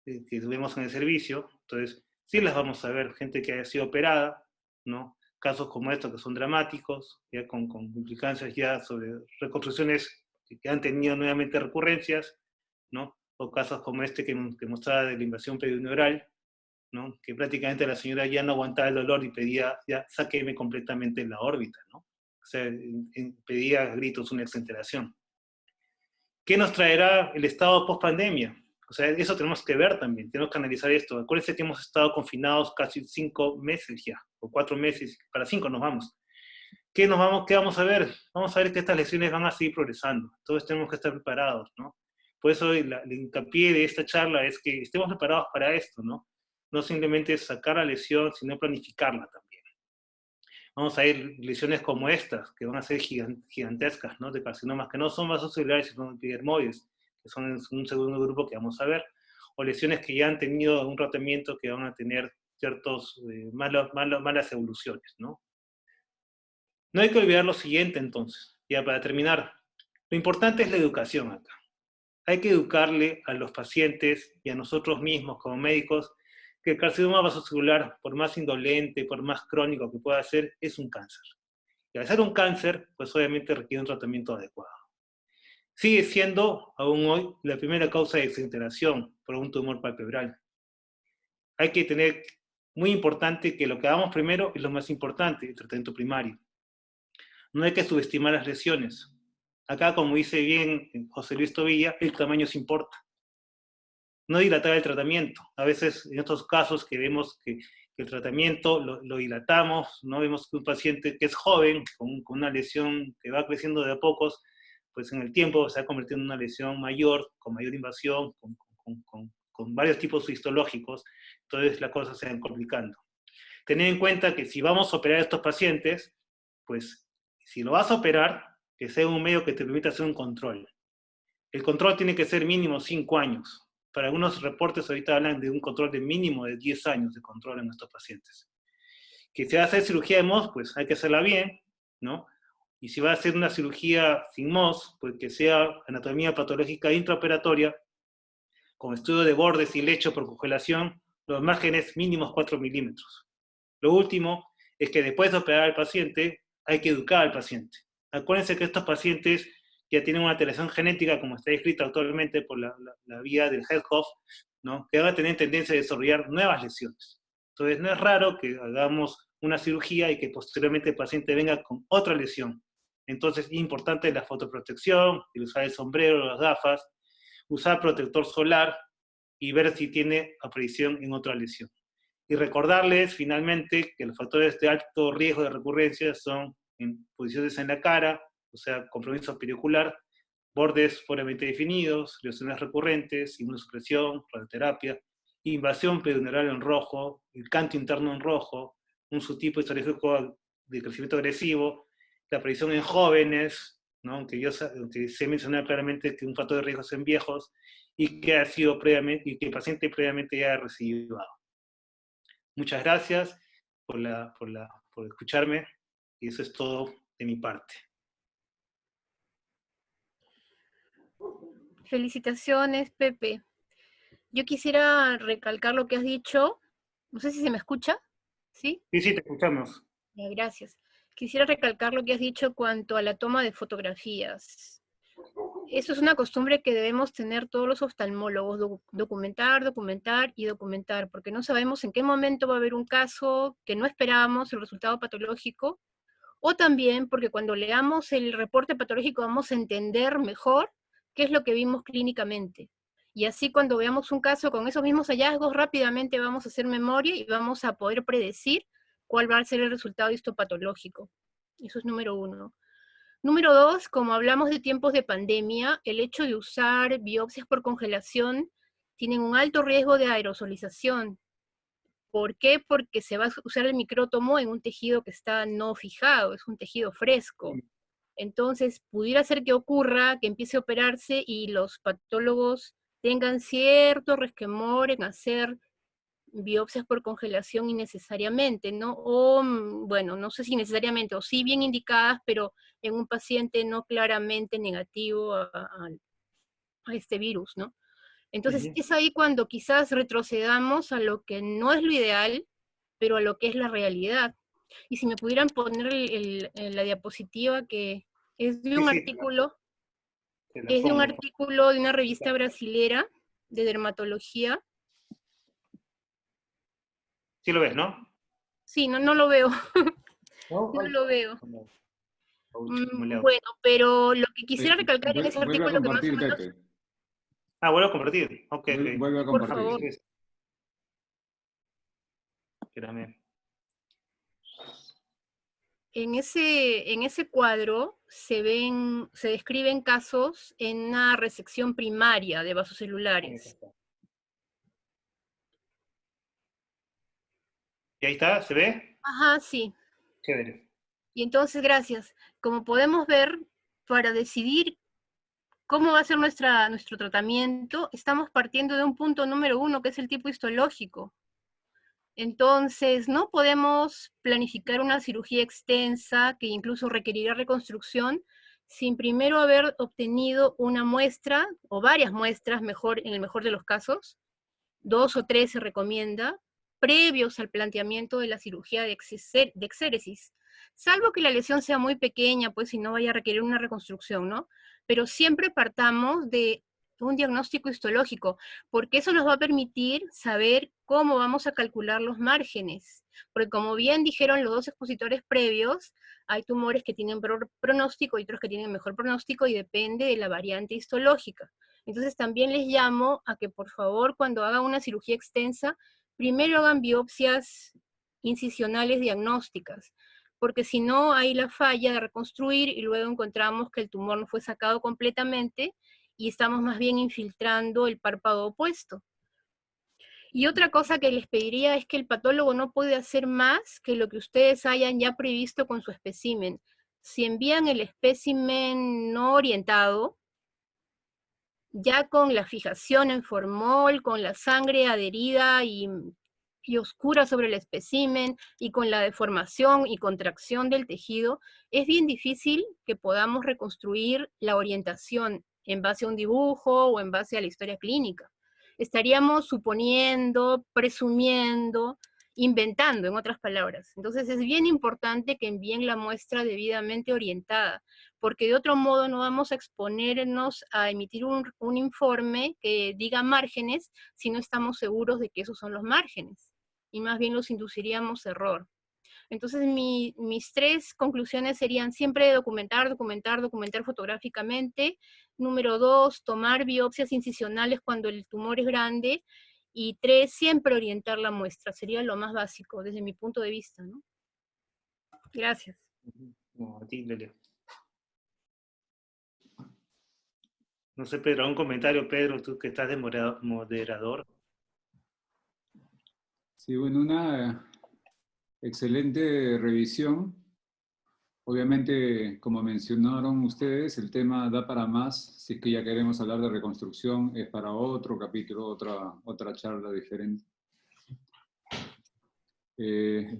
que vemos en el servicio. Entonces, sí las vamos a ver, gente que haya sido operada, ¿no? Casos como estos que son dramáticos, ya con implicancias ya sobre reconstrucciones que han tenido nuevamente recurrencias, ¿no? O casos como este que mostraba de la invasión pedioneural, ¿no? Que prácticamente la señora ya no aguantaba el dolor y pedía, ya sáqueme completamente la órbita, ¿no? O sea, pedía a gritos una exenteración. ¿Qué nos traerá el estado post-pandemia? O sea, eso tenemos que ver también, tenemos que analizar esto. Acuérdense que hemos estado confinados casi 5 meses ya, o 4 meses, para 5 nos vamos. ¿Qué vamos a ver? Vamos a ver que estas lesiones van a seguir progresando. Entonces tenemos que estar preparados, ¿no? Por eso el hincapié de esta charla es que estemos preparados para esto, ¿no? No simplemente sacar la lesión, sino planificarla también. Vamos a ir lesiones como estas, que van a ser gigantescas, ¿no? De carcinomas que no son vasocelulares, sino epidermoides, que son un segundo grupo que vamos a ver, o lesiones que ya han tenido un tratamiento que van a tener ciertas malas evoluciones, ¿no? No hay que olvidar lo siguiente, entonces, ya para terminar. Lo importante es la educación acá. Hay que educarle a los pacientes y a nosotros mismos como médicos que el carcinoma vasocelular, por más indolente, por más crónico que pueda ser, es un cáncer. Y al ser un cáncer, pues obviamente requiere un tratamiento adecuado. Sigue siendo, aún hoy, la primera causa de desintegración por un tumor palpebral. Hay que tener muy importante que lo que hagamos primero es lo más importante, el tratamiento primario. No hay que subestimar las lesiones. Acá, como dice bien José Luis Tobilla, el tamaño se importa. No dilatar el tratamiento. A veces, en estos casos que vemos que el tratamiento lo dilatamos, no vemos que un paciente que es joven, con una lesión que va creciendo de a pocos, pues en el tiempo se va convirtiendo en una lesión mayor, con mayor invasión, con varios tipos histológicos, entonces las cosas se van complicando. Tener en cuenta que si vamos a operar a estos pacientes, pues si lo vas a operar, que sea un medio que te permita hacer un control. El control tiene que ser mínimo 5 años. Para algunos reportes ahorita hablan de un control de mínimo de 10 años de control en estos pacientes. Que si va a hacer cirugía de MOS, pues hay que hacerla bien, ¿no? Y si va a hacer una cirugía sin MOS, pues que sea anatomía patológica intraoperatoria, con estudio de bordes y lecho por congelación, los márgenes mínimos 4 milímetros. Lo último es que después de operar al paciente, hay que educar al paciente. Acuérdense que estos pacientes ya tienen una alteración genética, como está descrita actualmente por la vía del Hedhoff, ¿no? Que van a tener tendencia a desarrollar nuevas lesiones. Entonces, no es raro que hagamos una cirugía y que posteriormente el paciente venga con otra lesión. Entonces es importante la fotoprotección, el usar el sombrero, las gafas, usar protector solar y ver si tiene aparición en otra lesión. Y recordarles finalmente que los factores de alto riesgo de recurrencia son en posiciones en la cara, o sea, compromiso periocular, bordes pobremente definidos, lesiones recurrentes, inmunosupresión, radioterapia, invasión pedoneural en rojo, el canto interno en rojo, un subtipo histológico de crecimiento agresivo, la aparición en jóvenes, ¿no? aunque se menciona claramente que un factor de riesgo es en viejos, y que ha sido previamente, y que el paciente previamente ya ha recibido. Muchas gracias por escucharme, y eso es todo de mi parte. Felicitaciones, Pepe. Yo quisiera recalcar lo que has dicho. No sé si se me escucha. ¿Sí? Sí, sí, te escuchamos. Ya, gracias. Quisiera recalcar lo que has dicho cuanto a la toma de fotografías. Eso es una costumbre que debemos tener todos los oftalmólogos, documentar, documentar y documentar, porque no sabemos en qué momento va a haber un caso que no esperábamos, el resultado patológico, o también porque cuando leamos el reporte patológico vamos a entender mejor qué es lo que vimos clínicamente. Y así cuando veamos un caso con esos mismos hallazgos, rápidamente vamos a hacer memoria y vamos a poder predecir cuál va a ser el resultado histopatológico. Eso es número 1. Número 2, como hablamos de tiempos de pandemia, el hecho de usar biopsias por congelación tienen un alto riesgo de aerosolización. ¿Por qué? Porque se va a usar el micrótomo en un tejido que está no fijado, es un tejido fresco. Entonces, pudiera ser que ocurra, que empiece a operarse y los patólogos tengan cierto resquemor en hacer biopsias por congelación innecesariamente, ¿no? O, bueno, no sé si necesariamente, o sí bien indicadas, pero en un paciente no claramente negativo a este virus, ¿no? Entonces, es ahí cuando quizás retrocedamos a lo que no es lo ideal, pero a lo que es la realidad. Y si me pudieran poner la diapositiva que es de un artículo, es de un artículo de una revista brasilera de dermatología. Sí lo ves, ¿no? Sí, no lo veo. No lo veo. Bueno, pero lo que quisiera recalcar en ese Vuelve a artículo que más o compartir, menos... Pepe. Ah, vuelvo a compartir. Ok, ok. Vuelve a Por compartir. favor. Espérame. En ese cuadro se describen casos en una resección primaria de vasos celulares. ¿Y ahí está? ¿Se ve? Ajá, sí. Chévere. Y entonces, gracias. Como podemos ver, para decidir cómo va a ser nuestro tratamiento, estamos partiendo de un punto número 1, que es el tipo histológico. Entonces, no podemos planificar una cirugía extensa que incluso requerirá reconstrucción sin primero haber obtenido una muestra, o varias muestras, en el mejor de los casos, 2 o 3 se recomienda, previos al planteamiento de la cirugía de exéresis, salvo que la lesión sea muy pequeña, pues si no vaya a requerir una reconstrucción, ¿no? Pero siempre partamos de un diagnóstico histológico, porque eso nos va a permitir saber cómo vamos a calcular los márgenes, porque como bien dijeron los dos expositores previos, hay tumores que tienen peor pronóstico y otros que tienen mejor pronóstico y depende de la variante histológica. Entonces también les llamo a que por favor cuando hagan una cirugía extensa, primero hagan biopsias incisionales diagnósticas, porque si no hay la falla de reconstruir y luego encontramos que el tumor no fue sacado completamente y estamos más bien infiltrando el párpado opuesto. Y otra cosa que les pediría es que el patólogo no puede hacer más que lo que ustedes hayan ya previsto con su espécimen. Si envían el espécimen no orientado, ya con la fijación en formol, con la sangre adherida y oscura sobre el espécimen, y con la deformación y contracción del tejido, es bien difícil que podamos reconstruir la orientación en base a un dibujo o en base a la historia clínica. Estaríamos suponiendo, presumiendo, inventando, en otras palabras. Entonces es bien importante que envíen la muestra debidamente orientada, porque de otro modo no vamos a exponernos a emitir un informe que diga márgenes si no estamos seguros de que esos son los márgenes, y más bien los induciríamos a error. Entonces, mis 3 conclusiones serían siempre documentar fotográficamente. Número 2, tomar biopsias incisionales cuando el tumor es grande. Y 3, siempre orientar la muestra. Sería lo más básico desde mi punto de vista, ¿no? Gracias. No, a ti, Lelia. No sé, Pedro, un comentario, Pedro, tú que estás de moderador. Sí, bueno, una excelente revisión. Obviamente, como mencionaron ustedes, el tema da para más. Si es que ya queremos hablar de reconstrucción, es para otro capítulo, otra charla diferente.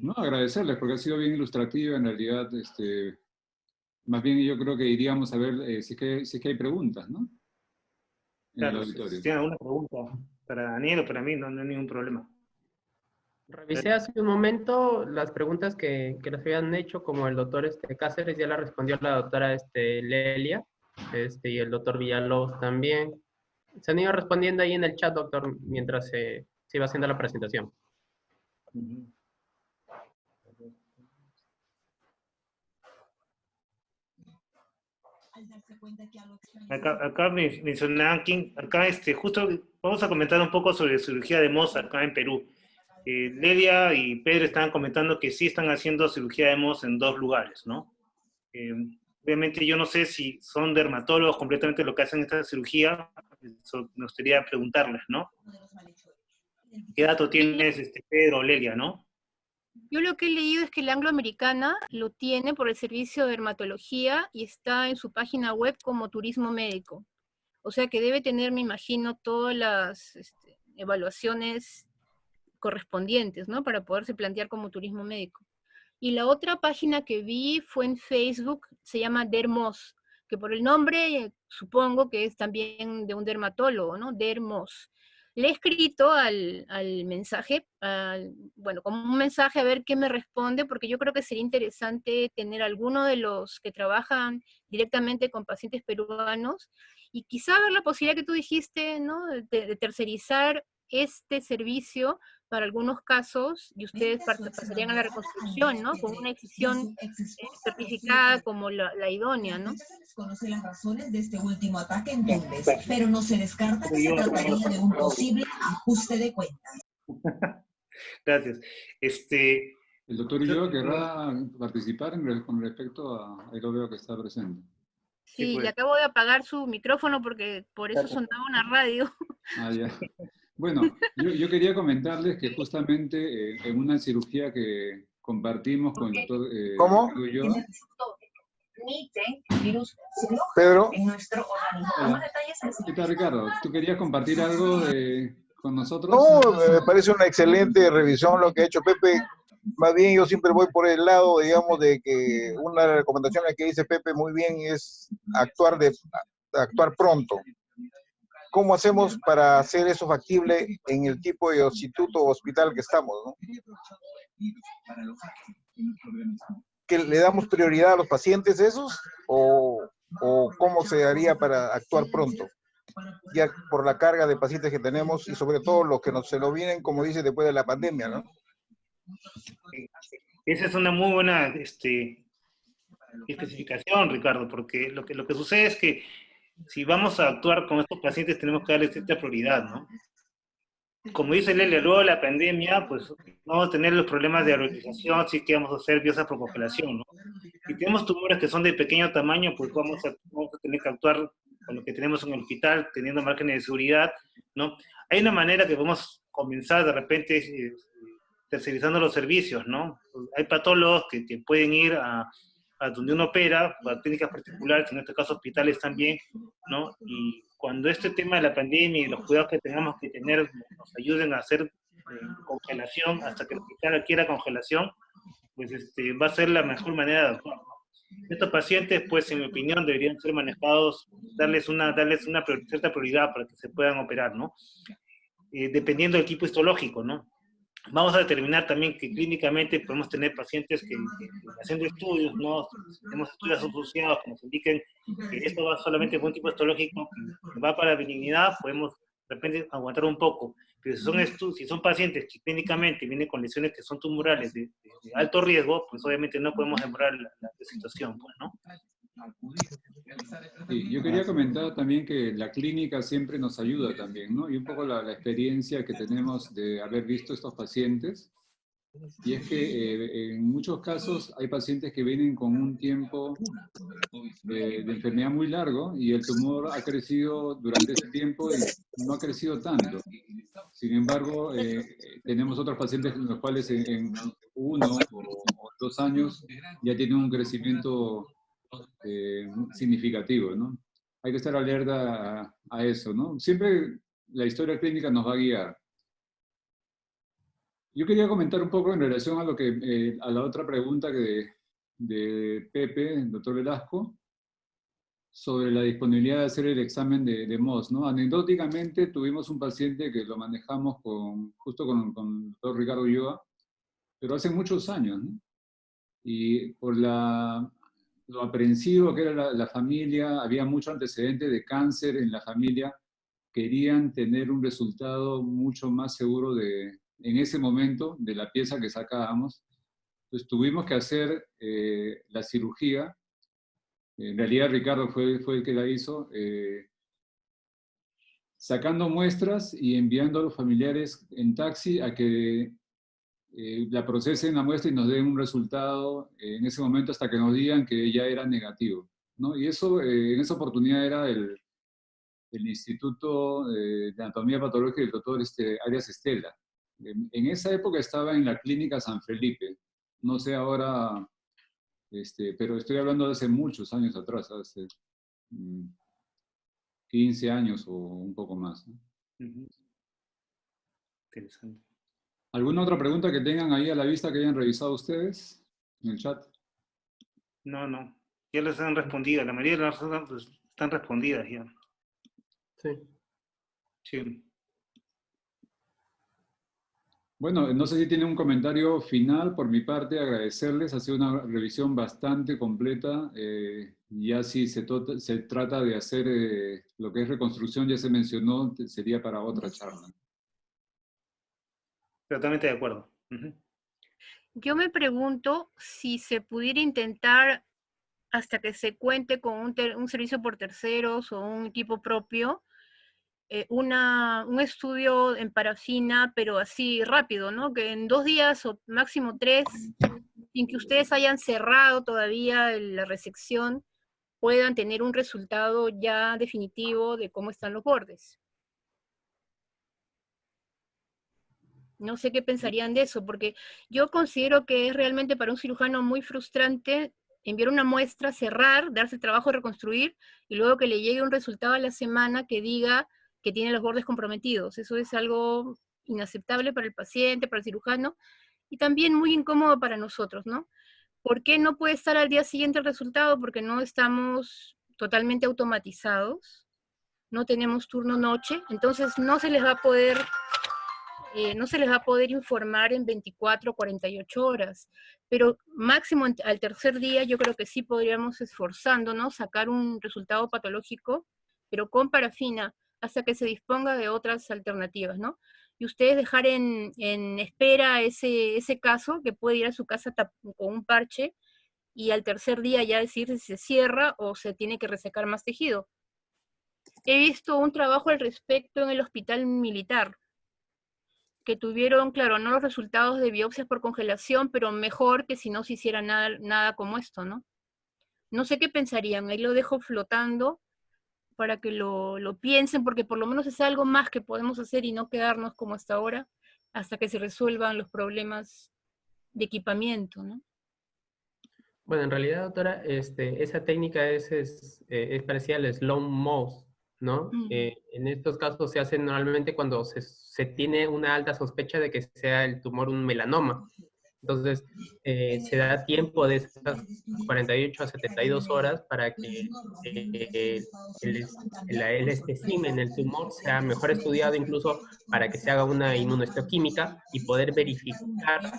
No, agradecerles porque ha sido bien ilustrativa. En realidad, más bien yo creo que iríamos a ver si es que hay preguntas, ¿no? En el Claro, auditorio. si tienen alguna pregunta para Daniel o para mí, no hay ningún problema. Revisé hace un momento las preguntas que nos habían hecho, como el doctor Cáceres ya la respondió la doctora Lelia, y el doctor Villalobos también. Se han ido respondiendo ahí en el chat, doctor, mientras se iba haciendo la presentación. Acá mencionaban, acá justo vamos a comentar un poco sobre cirugía de Mohs acá en Perú. Lelia y Pedro estaban comentando que sí están haciendo cirugía de Mohs en 2 lugares, ¿no? Obviamente yo no sé si son dermatólogos completamente lo que hacen esta cirugía, eso me gustaría preguntarles, ¿no? ¿Qué dato tienes, Pedro o Lelia, no? Yo lo que he leído es que la Angloamericana lo tiene por el servicio de dermatología y está en su página web como turismo médico. O sea que debe tener, me imagino, todas las evaluaciones correspondientes, ¿no? Para poderse plantear como turismo médico. Y la otra página que vi fue en Facebook, se llama Dermos, que por el nombre supongo que es también de un dermatólogo, ¿no? Dermos. Le he escrito al mensaje, bueno, como un mensaje a ver qué me responde, porque yo creo que sería interesante tener alguno de los que trabajan directamente con pacientes peruanos, y quizá ver la posibilidad que tú dijiste, ¿no? De tercerizar este servicio para algunos casos, y ustedes pasarían a la reconstrucción, ¿no? Con una excisión certificada como la idónea, ¿no? Conoce las razones de este último ataque en Tumbes, pero no se descarta que se trataría de un posible ajuste de cuentas. Gracias. El doctor Ulloa querrá participar con respecto a... Ahí lo veo que está presente. Sí, y acabo de apagar su micrófono porque por eso sonaba una radio. Ah, ya. Bueno, yo quería comentarles que justamente en una cirugía que compartimos con el doctor Ulloa... Pedro. Hola. ¿Qué tal, Ricardo? ¿Tú querías compartir algo con nosotros? No, me parece una excelente revisión lo que ha hecho Pepe. Más bien yo siempre voy por el lado, digamos, de que una recomendación que dice Pepe muy bien es actuar pronto. ¿Cómo hacemos para hacer eso factible en el tipo de instituto o hospital que estamos, ¿no? ¿Que le damos prioridad a los pacientes esos? ¿O cómo se haría para actuar pronto? Ya por la carga de pacientes que tenemos y sobre todo los que se nos vienen, como dice, después de la pandemia, ¿no? Esa es una muy buena especificación, Ricardo, porque lo que sucede es que si vamos a actuar con estos pacientes tenemos que darles cierta prioridad, ¿no? Como dice Lelia, luego de la pandemia, pues vamos a tener los problemas de aerolización, sí que vamos a hacer biopsia por congelación, ¿no? Si tenemos tumores que son de pequeño tamaño, pues vamos a tener que actuar con lo que tenemos en el hospital, teniendo márgenes de seguridad, ¿no? Hay una manera que podemos comenzar de repente tercerizando los servicios, ¿no? Hay patólogos que pueden ir a donde uno opera, a clínicas particulares, en este caso hospitales también, ¿no? Y cuando este tema de la pandemia y los cuidados que tengamos que tener nos ayuden a hacer congelación, hasta que el hospital adquiera congelación, pues va a ser la mejor manera de actuar. Estos pacientes, pues, en mi opinión, deberían ser manejados, darles una cierta prioridad para que se puedan operar, ¿no? Dependiendo del tipo histológico, ¿no? Vamos a determinar también que clínicamente podemos tener pacientes que haciendo estudios, ¿no? Tenemos estudios asociados que nos indiquen que esto va solamente con un tipo histológico, que va para benignidad, podemos de repente aguantar un poco. Pero si son pacientes que clínicamente vienen con lesiones que son tumorales de alto riesgo, pues obviamente no podemos demorar la situación, pues, ¿no? Sí, yo quería comentar también que la clínica siempre nos ayuda también, ¿no? Y un poco la experiencia que tenemos de haber visto estos pacientes. Y es que en muchos casos hay pacientes que vienen con un tiempo de enfermedad muy largo y el tumor ha crecido durante ese tiempo y no ha crecido tanto. Sin embargo, tenemos otros pacientes en los cuales en 1 o 2 años ya tienen un crecimiento significativo, ¿no? Hay que estar alerta a eso, ¿no? Siempre la historia clínica nos va a guiar. Yo quería comentar un poco en relación a lo que, a la otra pregunta de Pepe, el doctor Velasco, sobre la disponibilidad de hacer el examen de MOS, ¿no? Anecdóticamente tuvimos un paciente que lo manejamos justo con el doctor Ricardo Ulloa, pero hace muchos años, ¿no? Y por lo aprensivo que era la familia, había mucho antecedente de cáncer en la familia, querían tener un resultado mucho más seguro en ese momento de la pieza que sacábamos. Entonces tuvimos que hacer la cirugía. En realidad Ricardo fue el que la hizo, sacando muestras y enviando a los familiares en taxi a que la procesen la muestra y nos den un resultado en ese momento hasta que nos digan que ya era negativo, ¿no? Y eso, en esa oportunidad era el Instituto de Anatomía Patológica del doctor Arias Estela. En esa época estaba en la clínica San Felipe, no sé ahora, pero estoy hablando de hace muchos años atrás, hace 15 años o un poco más, ¿no? Interesante. ¿Alguna otra pregunta que tengan ahí a la vista que hayan revisado ustedes en el chat? No. Ya les han respondido. La mayoría de las cosas pues, están respondidas ya. Sí. Bueno, no sé si tienen un comentario final. Por mi parte, agradecerles. Ha sido una revisión bastante completa. Ya si se trata de hacer lo que es reconstrucción, ya se mencionó, sería para otra charla. Totalmente de acuerdo. Yo me pregunto si se pudiera intentar, hasta que se cuente con un servicio por terceros o un equipo propio, un estudio en parafina, pero así rápido, ¿no? Que en 2 días o máximo 3, sin que ustedes hayan cerrado todavía la resección, puedan tener un resultado ya definitivo de cómo están los bordes. No sé qué pensarían de eso, porque yo considero que es realmente para un cirujano muy frustrante enviar una muestra, cerrar, darse el trabajo de reconstruir, y luego que le llegue un resultado a la semana que diga que tiene los bordes comprometidos. Eso es algo inaceptable para el paciente, para el cirujano, y también muy incómodo para nosotros, ¿no? ¿Por qué no puede estar al día siguiente el resultado? Porque no estamos totalmente automatizados, no tenemos turno noche, entonces no se les va a poder informar en 24 o 48 horas, pero máximo al tercer día yo creo que sí podríamos, esforzándonos, sacar un resultado patológico, pero con parafina, hasta que se disponga de otras alternativas, ¿no? Y ustedes dejar en espera ese caso, que puede ir a su casa con un parche, y al tercer día ya decir si se cierra o se tiene que resecar más tejido. He visto un trabajo al respecto en el hospital militar, que tuvieron, claro, no los resultados de biopsias por congelación, pero mejor que si no se hiciera nada como esto, ¿no? No sé qué pensarían, ahí lo dejo flotando para que lo piensen, porque por lo menos es algo más que podemos hacer y no quedarnos como hasta ahora, hasta que se resuelvan los problemas de equipamiento, ¿no? Bueno, en realidad, doctora, esa técnica es parecida al slow mouse, ¿no? En estos casos se hace normalmente cuando se tiene una alta sospecha de que sea el tumor un melanoma. Entonces, se da tiempo de esas 48 a 72 horas para que el espécimen, el tumor, sea mejor estudiado, incluso para que se haga una inmunohistoquímica y poder verificar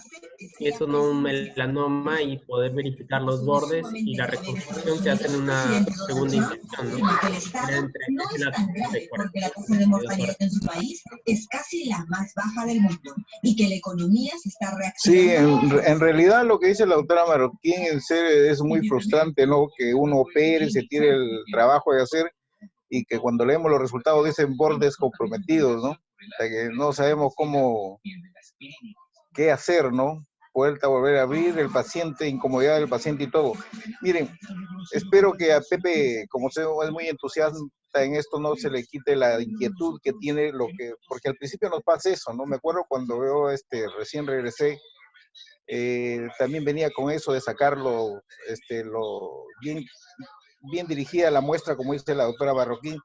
si es o no un melanoma y poder verificar los bordes, y la reconstrucción se hace en una segunda intención, ¿no? Era entre ese lapso de 42 horas. En su país es casi la más baja del mundo y que la economía se está Sí, reactivando. en realidad lo que dice la doctora Marroquín en serio es muy frustrante, ¿no? Que uno opere, se tire el trabajo de hacer y que cuando leemos los resultados dicen bordes comprometidos, ¿no? O sea, que no sabemos qué hacer, ¿no? Puerta volver a abrir, el paciente, incomodidad del paciente y todo. Miren, espero que a Pepe, como es muy entusiasta en esto, no se le quite la inquietud que tiene, porque al principio nos pasa eso, ¿no? Me acuerdo cuando recién regresé, también venía con eso de sacarlo, bien dirigida la muestra, como dice la doctora Barroquín,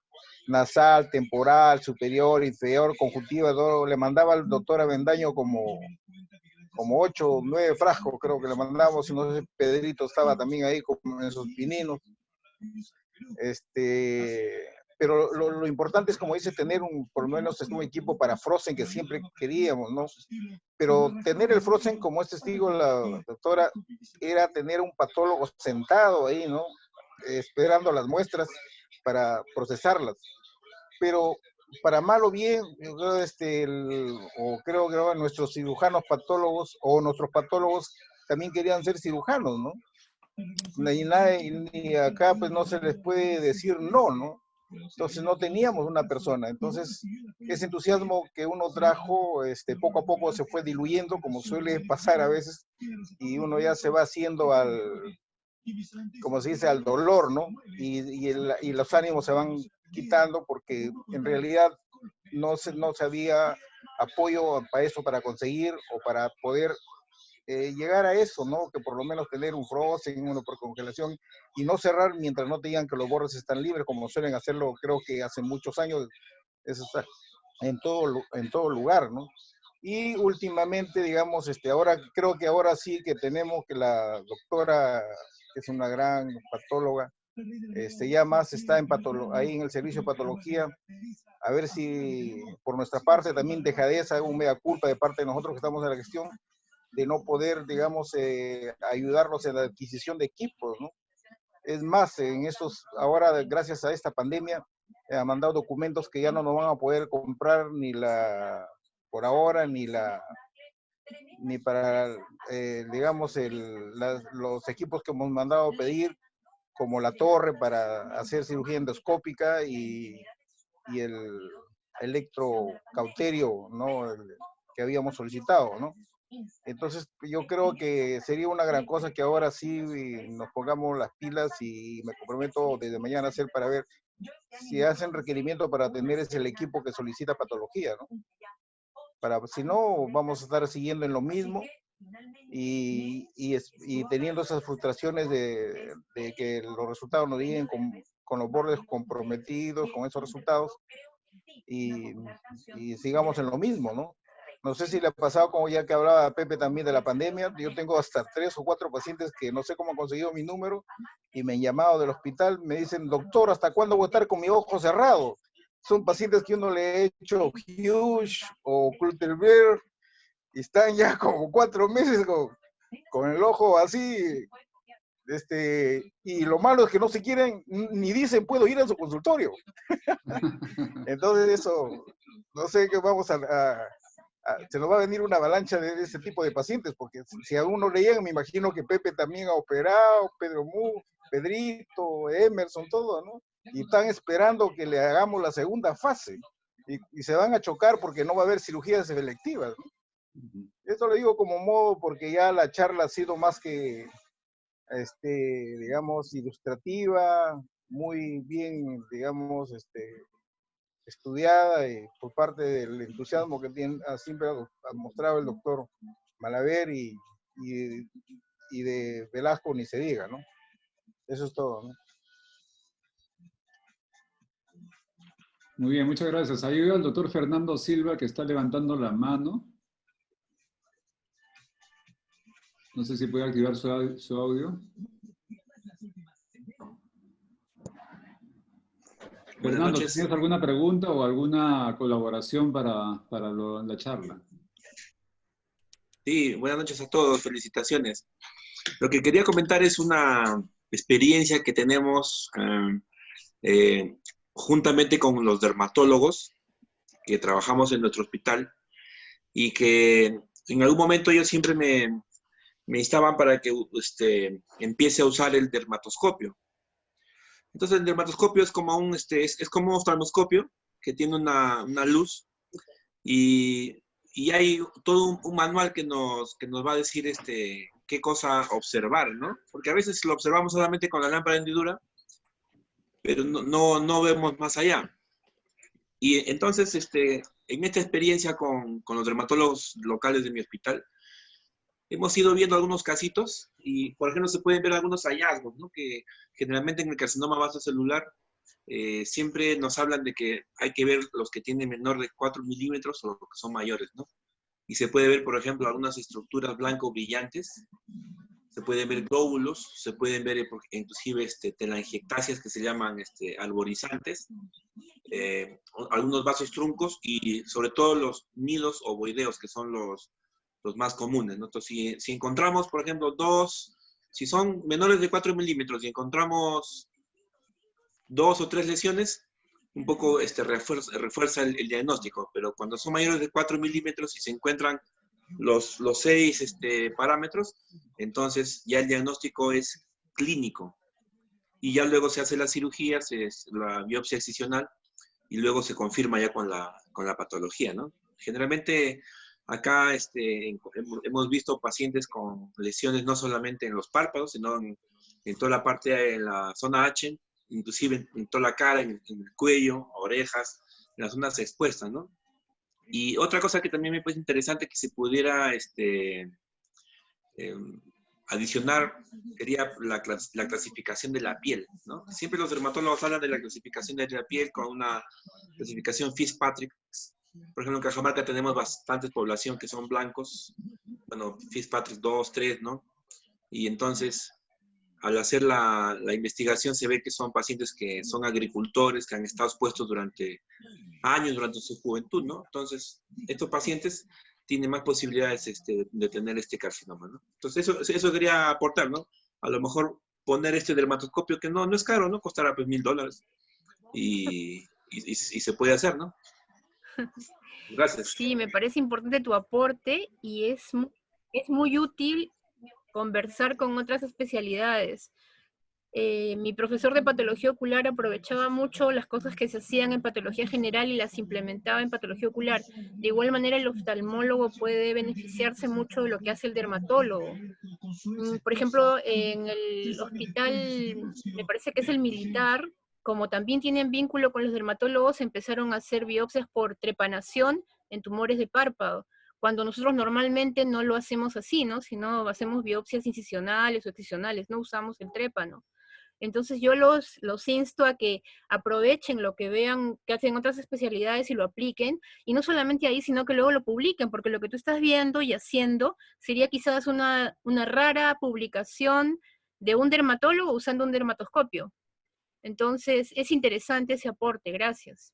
nasal, temporal, superior, inferior, conjuntiva, todo. Le mandaba al doctor Avendaño como 8 o 9 frascos, creo que le mandamos, y no sé si Pedrito estaba también ahí con esos pininos. Pero lo importante es, como dice, tener por lo menos un equipo para Frozen, que siempre queríamos, ¿no? Pero tener el Frozen, como es testigo la doctora, era tener un patólogo sentado ahí, ¿no? Esperando las muestras para procesarlas. Pero para mal o bien, creo que ahora nuestros cirujanos patólogos o nuestros patólogos también querían ser cirujanos, ¿no? Ni acá pues no se les puede decir no, ¿no? Entonces no teníamos una persona. Entonces ese entusiasmo que uno trajo, poco a poco se fue diluyendo, como suele pasar a veces, y uno ya se va haciendo como se dice, al dolor, ¿no? Y los ánimos se van quitando porque en realidad no se había apoyo para eso, para conseguir o para poder llegar a eso, ¿no? Que por lo menos tener un frozen, una por congelación y no cerrar mientras no te digan que los bordes están libres, como suelen hacerlo, creo que hace muchos años. Eso está en todo lugar, ¿no? Y últimamente, digamos, creo que ahora sí que tenemos que la doctora, que es una gran patóloga, ya más está ahí en el servicio de patología, a ver si por nuestra parte también dejadeza, un mea culpa de parte de nosotros que estamos en la gestión, de no poder, digamos, ayudarlos en la adquisición de equipos, ¿no? Es más, ahora, gracias a esta pandemia, ha mandado documentos que ya no nos van a poder comprar por ahora, ni para, digamos, los equipos que hemos mandado a pedir, como la torre para hacer cirugía endoscópica y el electrocauterio, ¿no? Que habíamos solicitado, ¿no? Entonces, yo creo que sería una gran cosa que ahora sí nos pongamos las pilas, y me comprometo desde mañana a hacer para ver si hacen requerimiento para tener el equipo que solicita patología, ¿no? Si no, vamos a estar siguiendo en lo mismo y teniendo esas frustraciones de que los resultados nos lleguen con los bordes comprometidos, con esos resultados, y sigamos en lo mismo, ¿no? No sé si le ha pasado, como ya que hablaba Pepe también de la pandemia, yo tengo hasta 3 o 4 pacientes que no sé cómo han conseguido mi número y me han llamado del hospital, me dicen, doctor, ¿hasta cuándo voy a estar con mi ojo cerrado? Son pacientes que uno le ha hecho Hughes o Clutterberg y están ya como 4 meses con el ojo así, y lo malo es que no se quieren, ni dicen puedo ir a su consultorio. Entonces eso, no sé qué se nos va a venir una avalancha de ese tipo de pacientes, porque si a uno le llegan, me imagino que Pepe también ha operado, Pedrito, Emerson, todo, ¿no? Y están esperando que le hagamos la segunda fase, y se van a chocar porque no va a haber cirugías selectivas, ¿no? Esto lo digo como modo porque ya la charla ha sido más que, digamos, ilustrativa, muy bien, digamos, estudiada por parte del entusiasmo que siempre ha mostrado el doctor Malaver y de Velasco ni se diga, ¿no? Eso es todo, ¿no? Muy bien, muchas gracias. Ahí veo al doctor Fernando Silva que está levantando la mano. No sé si puede activar su audio. Buenas Fernando, noches. ¿tienes alguna pregunta o alguna colaboración para la charla? Sí, buenas noches a todos, felicitaciones. Lo que quería comentar es una experiencia que tenemos juntamente con los dermatólogos que trabajamos en nuestro hospital y que en algún momento ellos siempre me instaban para que empiece a usar el dermatoscopio. Entonces el dermatoscopio es como es como un oftalmoscopio que tiene una luz y hay todo un manual que nos va a decir qué cosa observar, ¿no? Porque a veces lo observamos solamente con la lámpara de hendidura, pero no vemos más allá. Y entonces, en esta experiencia con los dermatólogos locales de mi hospital, hemos ido viendo algunos casitos y, por ejemplo, se pueden ver algunos hallazgos, ¿no? Que generalmente en el carcinoma vasocelular siempre nos hablan de que hay que ver los que tienen menor de 4 milímetros o los que son mayores, ¿no? Y se puede ver, por ejemplo, algunas estructuras blanco brillantes, se pueden ver glóbulos, se pueden ver inclusive telangiectasias que se llaman alborizantes, algunos vasos truncos y sobre todo los nidos ovoideos, que son los más comunes, ¿no? Entonces, si encontramos, por ejemplo, si son menores de 4 milímetros y encontramos 2 o 3 lesiones, un poco refuerza el diagnóstico, pero cuando son mayores de 4 milímetros y se encuentran los 6 parámetros, entonces ya el diagnóstico es clínico. Y ya luego se hace la cirugía, la biopsia excisional, y luego se confirma ya con la patología, ¿no? Generalmente acá hemos visto pacientes con lesiones no solamente en los párpados, sino en toda la parte de la zona H, inclusive en toda la cara, en el cuello, orejas, en las zonas expuestas, ¿no? Y otra cosa que también me parece interesante que se pudiera adicionar sería la clasificación de la piel, ¿no? Siempre los dermatólogos hablan de la clasificación de la piel con una clasificación Fitzpatrick. Por ejemplo, en Cajamarca tenemos bastante población que son blancos, bueno, Fitzpatrick 2, 3, ¿no? Y entonces, al hacer la investigación se ve que son pacientes que son agricultores, que han estado expuestos durante años, durante su juventud, ¿no? Entonces, estos pacientes tienen más posibilidades de tener este carcinoma, ¿no? Entonces, eso quería aportar, ¿no? A lo mejor poner este dermatoscopio que no es caro, ¿no? Costará pues $1000 y se puede hacer, ¿no? Gracias. Sí, me parece importante tu aporte y es muy útil conversar con otras especialidades. Mi profesor de patología ocular aprovechaba mucho las cosas que se hacían en patología general y las implementaba en patología ocular. De igual manera, el oftalmólogo puede beneficiarse mucho de lo que hace el dermatólogo. Por ejemplo, en el hospital, me parece que es el militar, como también tienen vínculo con los dermatólogos, empezaron a hacer biopsias por trepanación en tumores de párpado, cuando nosotros normalmente no lo hacemos así, ¿no? Sino hacemos biopsias incisionales o excisionales, no usamos el trépano. Entonces yo los insto a que aprovechen lo que vean que hacen otras especialidades y lo apliquen, y no solamente ahí, sino que luego lo publiquen, porque lo que tú estás viendo y haciendo sería quizás una rara publicación de un dermatólogo usando un dermatoscopio. Entonces es interesante ese aporte, gracias.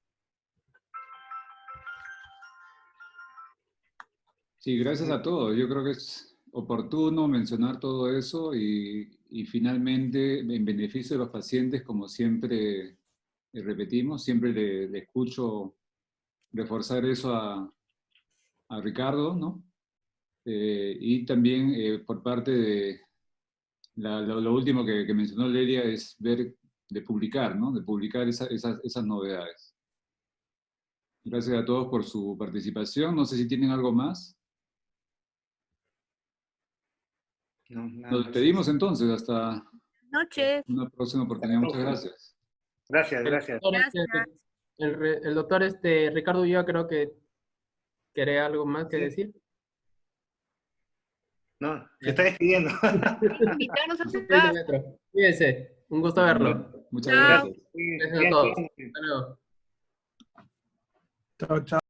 Sí, gracias a todos. Yo creo que es oportuno mencionar todo eso y finalmente, en beneficio de los pacientes, como siempre repetimos, siempre le escucho reforzar eso a Ricardo, ¿no? Y también por parte de lo último que mencionó Lelia es ver, de publicar, ¿no? De publicar esas novedades. Gracias a todos por su participación. No sé si tienen algo más. No, nada Nos más. despedimos entonces, hasta Noches. una próxima oportunidad. Muchas gracias. Gracias. El doctor Ricardo Ulloa creo que quiere algo más que decir. No, se está despidiendo. Invitarnos a su Sí, casa. maestro. Cuídense. Un gusto verlo. Muchas Chao. gracias. Gracias a todos. Hasta luego. Chao, chao.